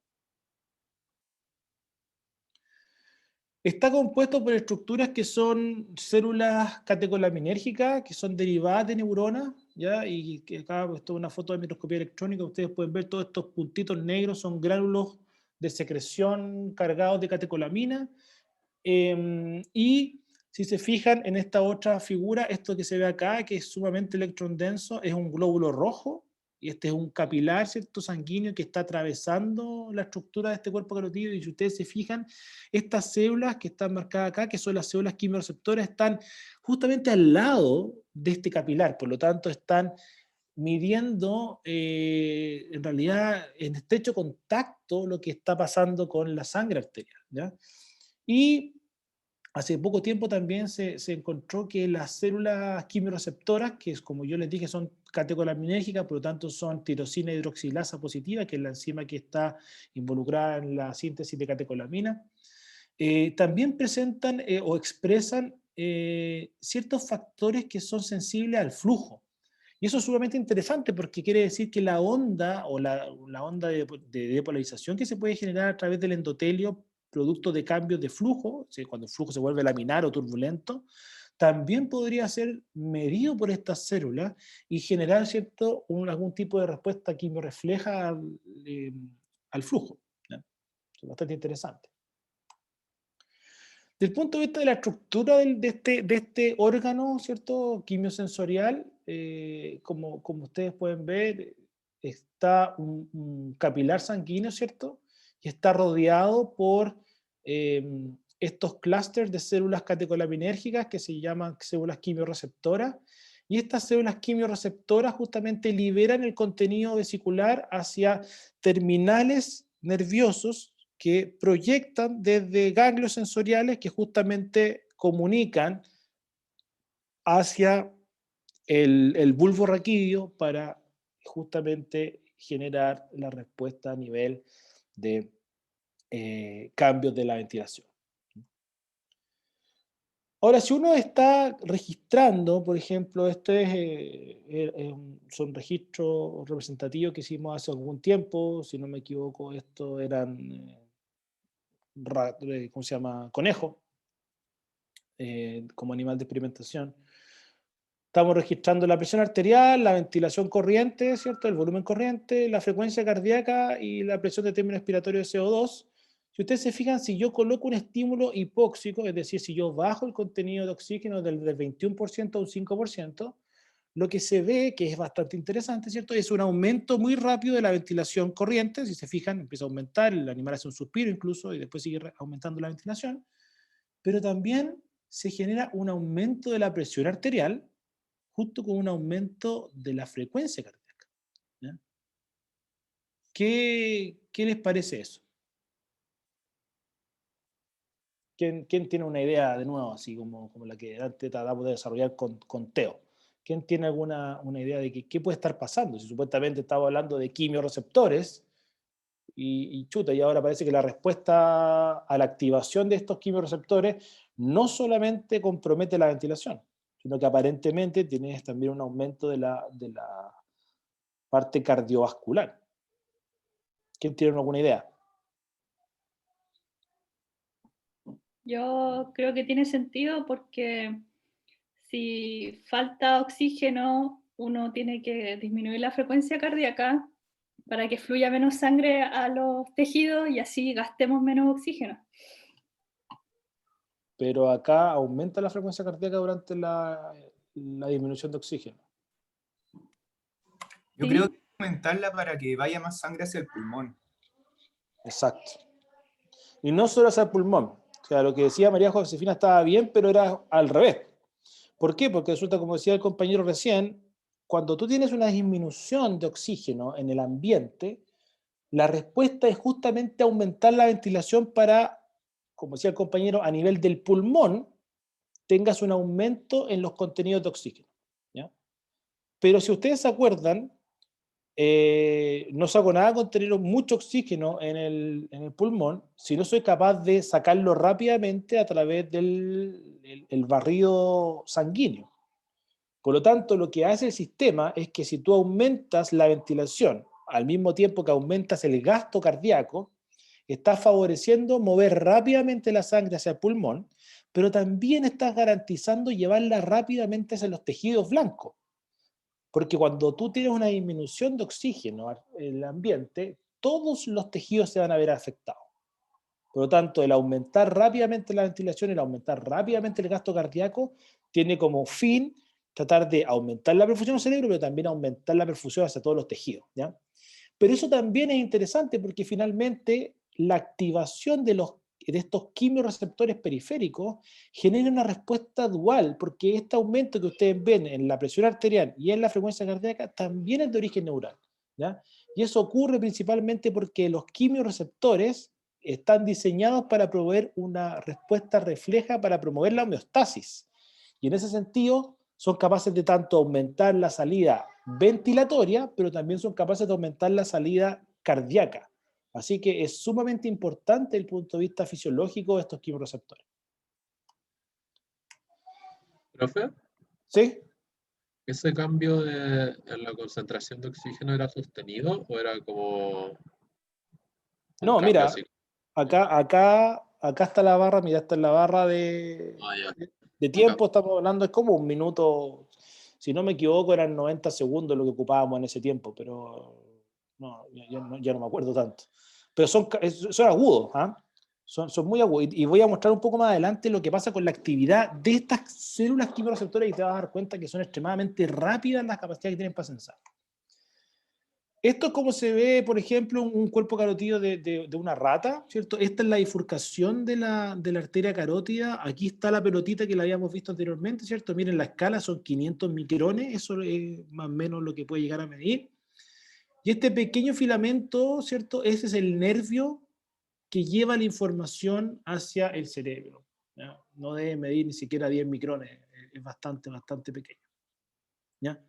Está compuesto por estructuras que son células catecolaminérgicas, que son derivadas de neuronas, ¿ya? Y que acá, esto es una foto de microscopía electrónica, ustedes pueden ver todos estos puntitos negros, son gránulos de secreción cargados de catecolamina. Y si se fijan en esta otra figura, esto que se ve acá, que es sumamente electrón denso, es un glóbulo rojo, y este es un capilar, ¿cierto?, sanguíneo que está atravesando la estructura de este cuerpo carotídeo. Y si ustedes se fijan, estas células que están marcadas acá, que son las células quimiorreceptoras, están justamente al lado de este capilar, por lo tanto están midiendo en realidad en estrecho contacto lo que está pasando con la sangre arterial, ¿ya? Y hace poco tiempo también se encontró que las células quimiorreceptoras, que es, como yo les dije, son catecolaminérgicas, por lo tanto son tirosina hidroxilasa positiva, que es la enzima que está involucrada en la síntesis de catecolamina, también presentan o expresan ciertos factores que son sensibles al flujo. Y eso es sumamente interesante porque quiere decir que la onda o la onda de depolarización que se puede generar a través del endotelio producto de cambios de flujo, cuando el flujo se vuelve laminar o turbulento, también podría ser medido por estas células y generar algún tipo de respuesta quimiorrefleja al flujo, ¿ya? Es bastante interesante. Desde el punto de vista de la estructura de este órgano, ¿cierto?, quimiosensorial, como ustedes pueden ver, está un capilar sanguíneo, ¿cierto?, y está rodeado por estos clústeres de células catecolaminérgicas que se llaman células quimiorreceptoras, y estas células quimiorreceptoras justamente liberan el contenido vesicular hacia terminales nerviosos que proyectan desde ganglios sensoriales que justamente comunican hacia el bulbo raquídeo para justamente generar la respuesta a nivel de cambios de la ventilación. Ahora, si uno está registrando, por ejemplo, son registros representativos que hicimos hace algún tiempo, si no me equivoco, estos eran ¿cómo se llama?, conejo, como animal de experimentación. Estamos registrando la presión arterial, la ventilación corriente, ¿cierto?, el volumen corriente, la frecuencia cardíaca y la presión de término expiratorio de CO2. Si ustedes se fijan, si yo coloco un estímulo hipóxico, es decir, si yo bajo el contenido de oxígeno del 21% a un 5%, lo que se ve, que es bastante interesante, ¿cierto?, es un aumento muy rápido de la ventilación corriente. Si se fijan, empieza a aumentar, el animal hace un suspiro incluso, y después sigue aumentando la ventilación. Pero también se genera un aumento de la presión arterial, justo con un aumento de la frecuencia cardíaca, ¿ya? ¿Qué les parece eso? ¿Quién tiene una idea, de nuevo, así como la que antes tratamos de desarrollar con Teo? ¿Quién tiene una idea de qué puede estar pasando? Si supuestamente estaba hablando de quimiorreceptores y chuta, y ahora parece que la respuesta a la activación de estos quimiorreceptores no solamente compromete la ventilación, sino que aparentemente tienes también un aumento de la parte cardiovascular. ¿Quién tiene alguna idea?
Yo creo que tiene sentido porque si falta oxígeno, uno tiene que disminuir la frecuencia cardíaca para que fluya menos sangre a los tejidos y así gastemos menos oxígeno.
Pero acá aumenta la frecuencia cardíaca durante la disminución de oxígeno.
Yo
¿Sí?
creo que hay que aumentarla para que vaya más sangre hacia el pulmón.
Exacto. Y no solo hacia el pulmón. O sea, lo que decía María Josefina estaba bien, pero era al revés. ¿Por qué? Porque resulta, como decía el compañero recién, cuando tú tienes una disminución de oxígeno en el ambiente, la respuesta es justamente aumentar la ventilación para, como decía el compañero, a nivel del pulmón, tengas un aumento en los contenidos de oxígeno, ¿ya? Pero si ustedes se acuerdan, no saco nada con tener mucho oxígeno en el pulmón si no soy capaz de sacarlo rápidamente a través del el barrido sanguíneo. Por lo tanto, lo que hace el sistema es que si tú aumentas la ventilación al mismo tiempo que aumentas el gasto cardíaco, estás favoreciendo mover rápidamente la sangre hacia el pulmón, pero también estás garantizando llevarla rápidamente hacia los tejidos blancos. Porque cuando tú tienes una disminución de oxígeno en el ambiente, todos los tejidos se van a ver afectados. Por lo tanto, el aumentar rápidamente la ventilación, el aumentar rápidamente el gasto cardíaco, tiene como fin tratar de aumentar la perfusión al cerebro, pero también aumentar la perfusión hacia todos los tejidos, ¿ya? Pero eso también es interesante porque finalmente la activación de estos quimiorreceptores periféricos genera una respuesta dual, porque este aumento que ustedes ven en la presión arterial y en la frecuencia cardíaca también es de origen neural, ¿ya? Y eso ocurre principalmente porque los quimiorreceptores están diseñados para proveer una respuesta refleja para promover la homeostasis. Y en ese sentido son capaces de tanto aumentar la salida ventilatoria, pero también son capaces de aumentar la salida cardíaca. Así que es sumamente importante desde el punto de vista fisiológico de estos quimiorreceptores.
Profe,
¿Sí?
¿ese cambio en la concentración de oxígeno era sostenido o era como un
No,
cambio
mira,
así?
acá está la barra, mira, esta es la barra de
Ya.
tiempo, estamos hablando, es como un minuto, si no me equivoco, eran 90 segundos lo que ocupábamos en ese tiempo, pero no, ya no me acuerdo tanto. Pero son agudos, ¿ah? Son muy agudos. Y voy a mostrar un poco más adelante lo que pasa con la actividad de estas células quimiorreceptoras y te vas a dar cuenta que son extremadamente rápidas las capacidades que tienen para sensar. Esto es como se ve, por ejemplo, un cuerpo carotídeo de una rata, ¿cierto? Esta es la bifurcación de la arteria carótida. Aquí está la pelotita que la habíamos visto anteriormente, ¿cierto? Miren la escala, son 500 micrones, eso es más o menos lo que puede llegar a medir. Y este pequeño filamento, ¿cierto? Ese es el nervio que lleva la información hacia el cerebro, ¿ya? No debe medir ni siquiera 10 micrones, es bastante pequeño, ¿ya?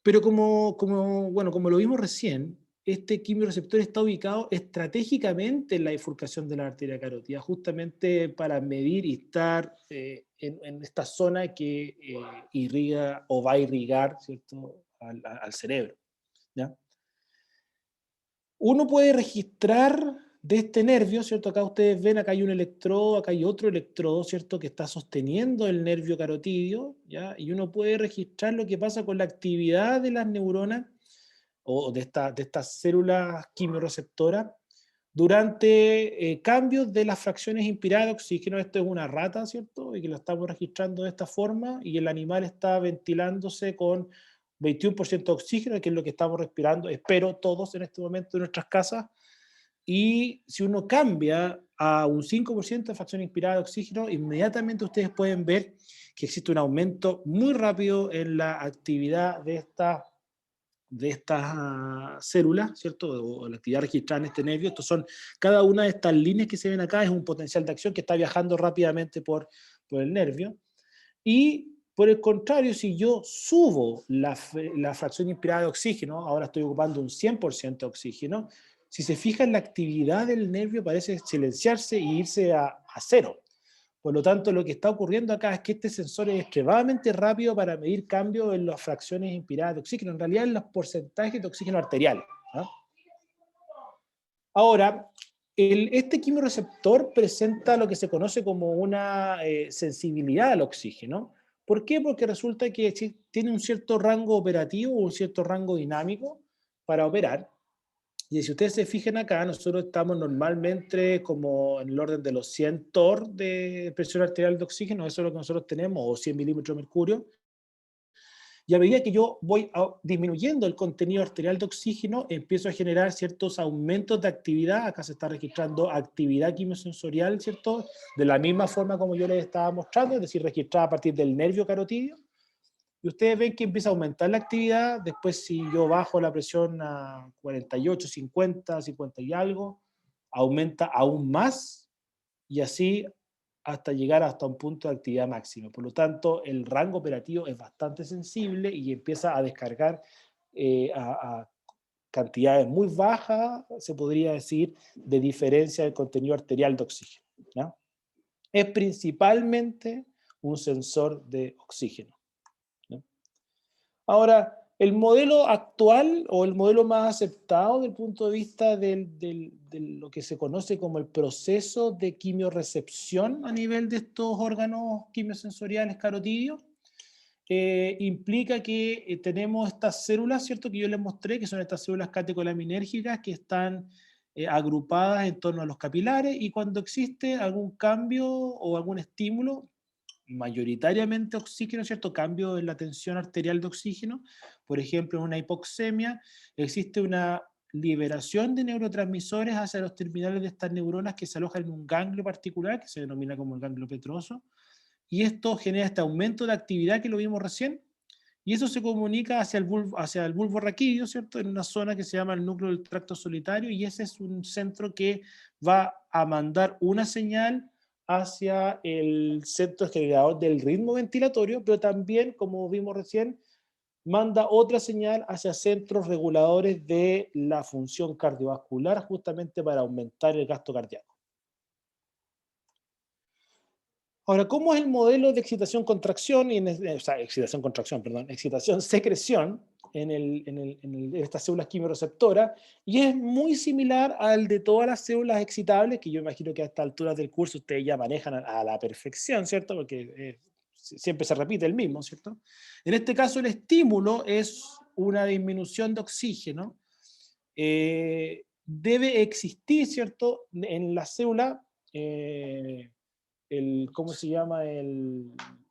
Pero como lo vimos recién, este quimiorreceptor está ubicado estratégicamente en la bifurcación de la arteria carótida, justamente para medir y estar en esta zona que irriga o va a irrigar, ¿cierto?, al cerebro, ¿ya? Uno puede registrar de este nervio, ¿cierto? Acá ustedes ven, acá hay un electrodo, acá hay otro electrodo, ¿cierto?, que está sosteniendo el nervio carotídeo, ¿ya? Y uno puede registrar lo que pasa con la actividad de las neuronas o de estas células quimiorreceptoras durante cambios de las fracciones inspiradas de oxígeno. Esto es una rata, ¿cierto? Y que lo estamos registrando de esta forma, y el animal está ventilándose con 21% de oxígeno, que es lo que estamos respirando, espero todos en este momento en nuestras casas. Y si uno cambia a un 5% de fracción inspirada de oxígeno, inmediatamente ustedes pueden ver que existe un aumento muy rápido en la actividad de estas células, ¿cierto? O la actividad registrada en este nervio. Cada una de estas líneas que se ven acá es un potencial de acción que está viajando rápidamente por el nervio. Y por el contrario, si yo subo la fracción inspirada de oxígeno, ahora estoy ocupando un 100% de oxígeno, si se fijan, la actividad del nervio parece silenciarse e irse a cero. Por lo tanto, lo que está ocurriendo acá es que este sensor es extremadamente rápido para medir cambios en las fracciones inspiradas de oxígeno, en realidad en los porcentajes de oxígeno arterial, ¿no? Ahora, este quimiorreceptor presenta lo que se conoce como una sensibilidad al oxígeno. ¿Por qué? Porque resulta que tiene un cierto rango operativo o un cierto rango dinámico para operar. Y si ustedes se fijan acá, nosotros estamos normalmente como en el orden de los 100 torr de presión arterial de oxígeno, eso es lo que nosotros tenemos, o 100 milímetros de mercurio. Y a medida que yo voy disminuyendo el contenido arterial de oxígeno, empiezo a generar ciertos aumentos de actividad. Acá se está registrando actividad quimiosensorial, ¿cierto? De la misma forma como yo les estaba mostrando, es decir, registrada a partir del nervio carotídeo. Y ustedes ven que empieza a aumentar la actividad. Después, si yo bajo la presión a 48, 50, 50 y algo, aumenta aún más, y así hasta llegar hasta un punto de actividad máxima. Por lo tanto, el rango operativo es bastante sensible y empieza a descargar a cantidades muy bajas, se podría decir, de diferencia del contenido arterial de oxígeno, ¿ya? Es principalmente un sensor de oxígeno, ¿no? Ahora, el modelo actual o el modelo más aceptado desde el punto de vista de lo que se conoce como el proceso de quimiorrecepción a nivel de estos órganos quimiosensoriales carotídeos, implica que tenemos estas células, ¿cierto?, que yo les mostré, que son estas células catecolaminérgicas que están agrupadas en torno a los capilares, y cuando existe algún cambio o algún estímulo, mayoritariamente oxígeno, ¿cierto?, cambio en la tensión arterial de oxígeno, por ejemplo, en una hipoxemia, existe una liberación de neurotransmisores hacia los terminales de estas neuronas que se alojan en un ganglio particular, que se denomina como el ganglio petroso, y esto genera este aumento de actividad que lo vimos recién, y eso se comunica hacia el bulbo raquídeo, ¿cierto?, en una zona que se llama el núcleo del tracto solitario, y ese es un centro que va a mandar una señal hacia el centro generador del ritmo ventilatorio, pero también, como vimos recién, manda otra señal hacia centros reguladores de la función cardiovascular, justamente para aumentar el gasto cardíaco. Ahora, ¿cómo es el modelo de excitación-contracción, o sea, excitación-contracción, perdón, excitación-secreción en estas células quimiorreceptoras? Y es muy similar al de todas las células excitables, que yo imagino que a esta altura del curso ustedes ya manejan a la perfección, ¿cierto? Porque siempre se repite el mismo, ¿cierto? En este caso, el estímulo es una disminución de oxígeno. Debe existir, ¿cierto?, en la célula, ¿cómo se llama?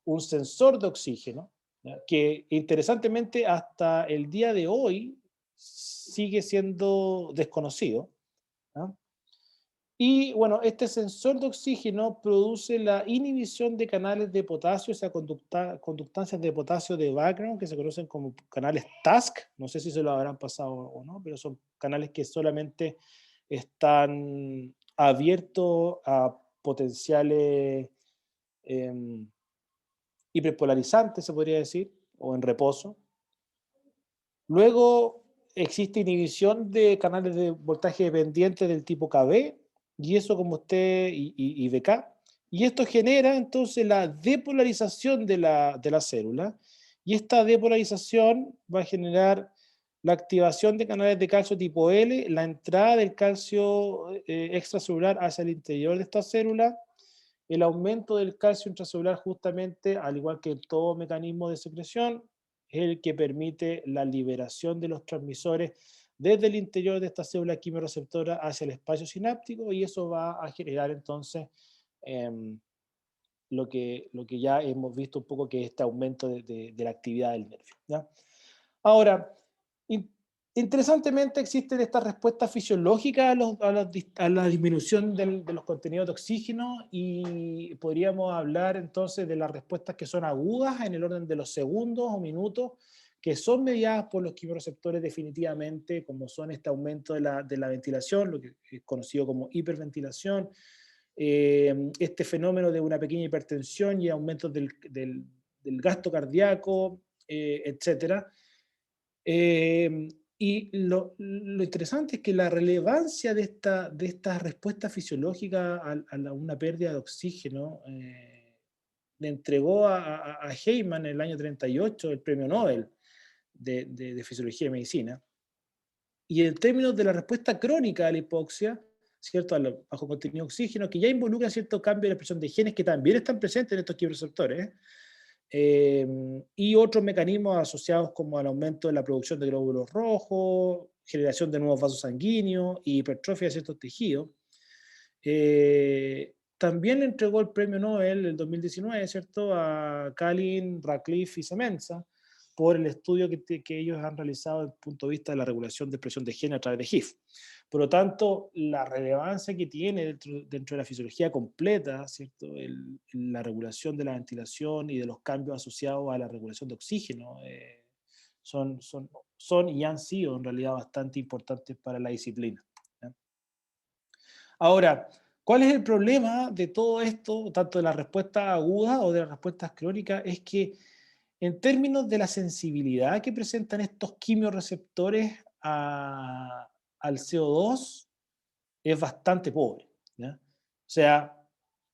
Un sensor de oxígeno, ¿ya?, que interesantemente hasta el día de hoy sigue siendo desconocido, ¿ya? Y bueno, este sensor de oxígeno produce la inhibición de canales de potasio, o sea, conductancias de potasio de background, que se conocen como canales TASC, no sé si se lo habrán pasado o no, pero son canales que solamente están abiertos a potenciales hiperpolarizantes, se podría decir, o en reposo. Luego existe inhibición de canales de voltaje dependiente del tipo KB, y eso como y BK, y esto genera entonces la depolarización de la célula, y esta depolarización va a generar la activación de canales de calcio tipo L, la entrada del calcio extracelular hacia el interior de esta célula, el aumento del calcio intracelular, justamente, al igual que todo mecanismo de secreción, es el que permite la liberación de los transmisores desde el interior de esta célula quimiorreceptora hacia el espacio sináptico, y eso va a generar entonces lo que ya hemos visto un poco, que es este aumento de la actividad del nervio, ¿ya? Ahora, interesantemente existen estas respuestas fisiológicas a la disminución de los contenidos de oxígeno, y podríamos hablar entonces de las respuestas que son agudas en el orden de los segundos o minutos, que son mediadas por los quimiorreceptores definitivamente, como son este aumento de la ventilación, lo que es conocido como hiperventilación, este fenómeno de una pequeña hipertensión y aumentos del gasto cardíaco, etcétera. Y lo interesante es que la relevancia de estas respuestas fisiológicas a una pérdida de oxígeno le entregó a Heyman en el año 38 el premio Nobel de Fisiología y Medicina. Y en términos de la respuesta crónica a la hipoxia, ¿cierto?, al bajo contenido de oxígeno, que ya involucra cierto cambio de la expresión de genes que también están presentes en estos quimiorreceptores, y otros mecanismos asociados como al aumento de la producción de glóbulos rojos, generación de nuevos vasos sanguíneos y hipertrofia de ciertos tejidos. También le entregó el premio Nobel en 2019, ¿cierto?, a Kalin, Radcliffe y Semenza por el estudio que ellos han realizado desde el punto de vista de la regulación de expresión de genes a través de HIF. Por lo tanto, la relevancia que tiene dentro de la fisiología completa, ¿cierto?, la regulación de la ventilación y de los cambios asociados a la regulación de oxígeno, son y han sido en realidad bastante importantes para la disciplina, ¿ya? Ahora, ¿Cuál es el problema de todo esto, tanto de las respuestas agudas o de las respuestas crónicas? Es que en términos de la sensibilidad que presentan estos quimiorreceptores al CO2, es bastante pobre, ¿ya? O sea,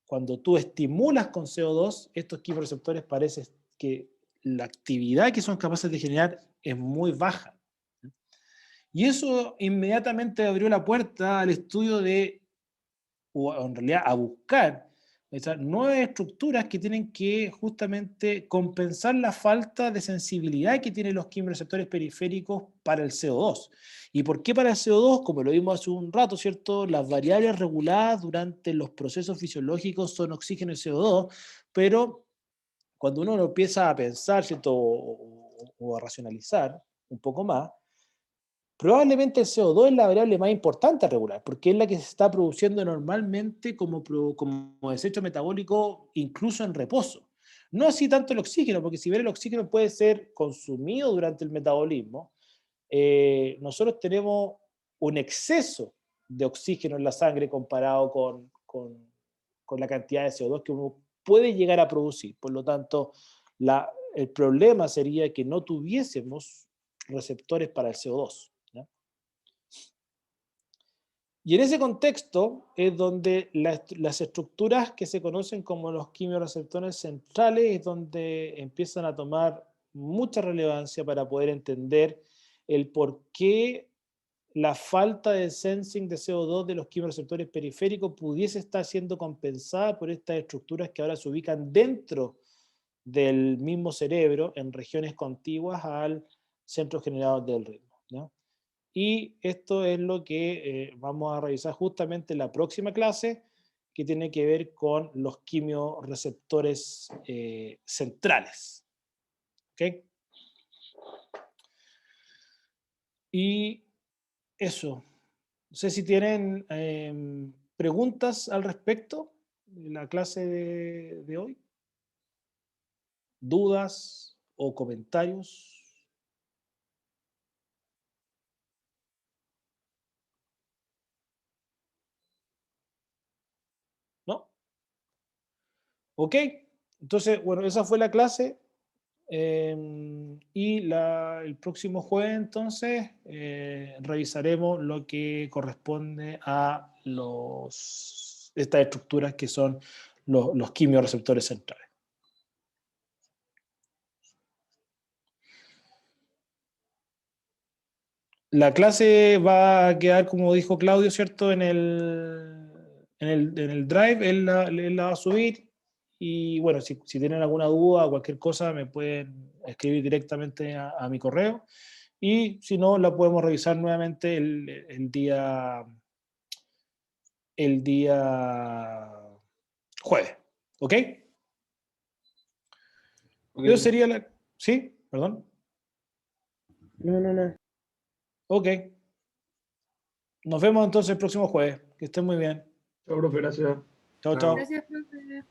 cuando tú estimulas con CO2, estos quimiorreceptores parece que la actividad que son capaces de generar es muy baja. Y eso inmediatamente abrió la puerta al estudio o en realidad a buscar nuevas estructuras que tienen que justamente compensar la falta de sensibilidad que tienen los quimiorreceptores periféricos para el CO2. ¿Y por qué para el CO2? Como lo vimos hace un rato, ¿cierto? Las variables reguladas durante los procesos fisiológicos son oxígeno y CO2, pero cuando uno lo empieza a pensar, ¿cierto? O a racionalizar un poco más, probablemente el CO2 es la variable más importante a regular, porque es la que se está produciendo normalmente como desecho metabólico, incluso en reposo. No así tanto el oxígeno, porque si bien el oxígeno puede ser consumido durante el metabolismo, nosotros tenemos un exceso de oxígeno en la sangre comparado con la cantidad de CO2 que uno puede llegar a producir. Por lo tanto, el problema sería que no tuviésemos receptores para el CO2. Y en ese contexto es donde las estructuras que se conocen como los quimiorreceptores centrales es donde empiezan a tomar mucha relevancia para poder entender el por qué la falta de sensing de CO2 de los quimiorreceptores periféricos pudiese estar siendo compensada por estas estructuras que ahora se ubican dentro del mismo cerebro en regiones contiguas al centro generador del ritmo, ¿no? Y esto es lo que vamos a revisar justamente en la próxima clase, que tiene que ver con los quimiorreceptores centrales. ¿Ok? Y eso. No sé si tienen preguntas al respecto de la clase de hoy. ¿Dudas o comentarios? ¿No? Ok. Entonces, bueno, esa fue la clase. Y el próximo jueves, entonces, revisaremos lo que corresponde a estas estructuras que son los quimiorreceptores centrales. La clase va a quedar, como dijo Claudio, ¿cierto? En el Drive, él la va a subir. Y bueno, si tienen alguna duda o cualquier cosa, me pueden escribir directamente a mi correo. Y si no, la podemos revisar nuevamente el día jueves. ¿Ok? Eso sería la... ¿Sí? ¿Perdón?
No.
Ok. Nos vemos entonces el próximo jueves. Que estén muy bien.
Chao, profe, gracias.
Chao, chao.
Gracias, profe.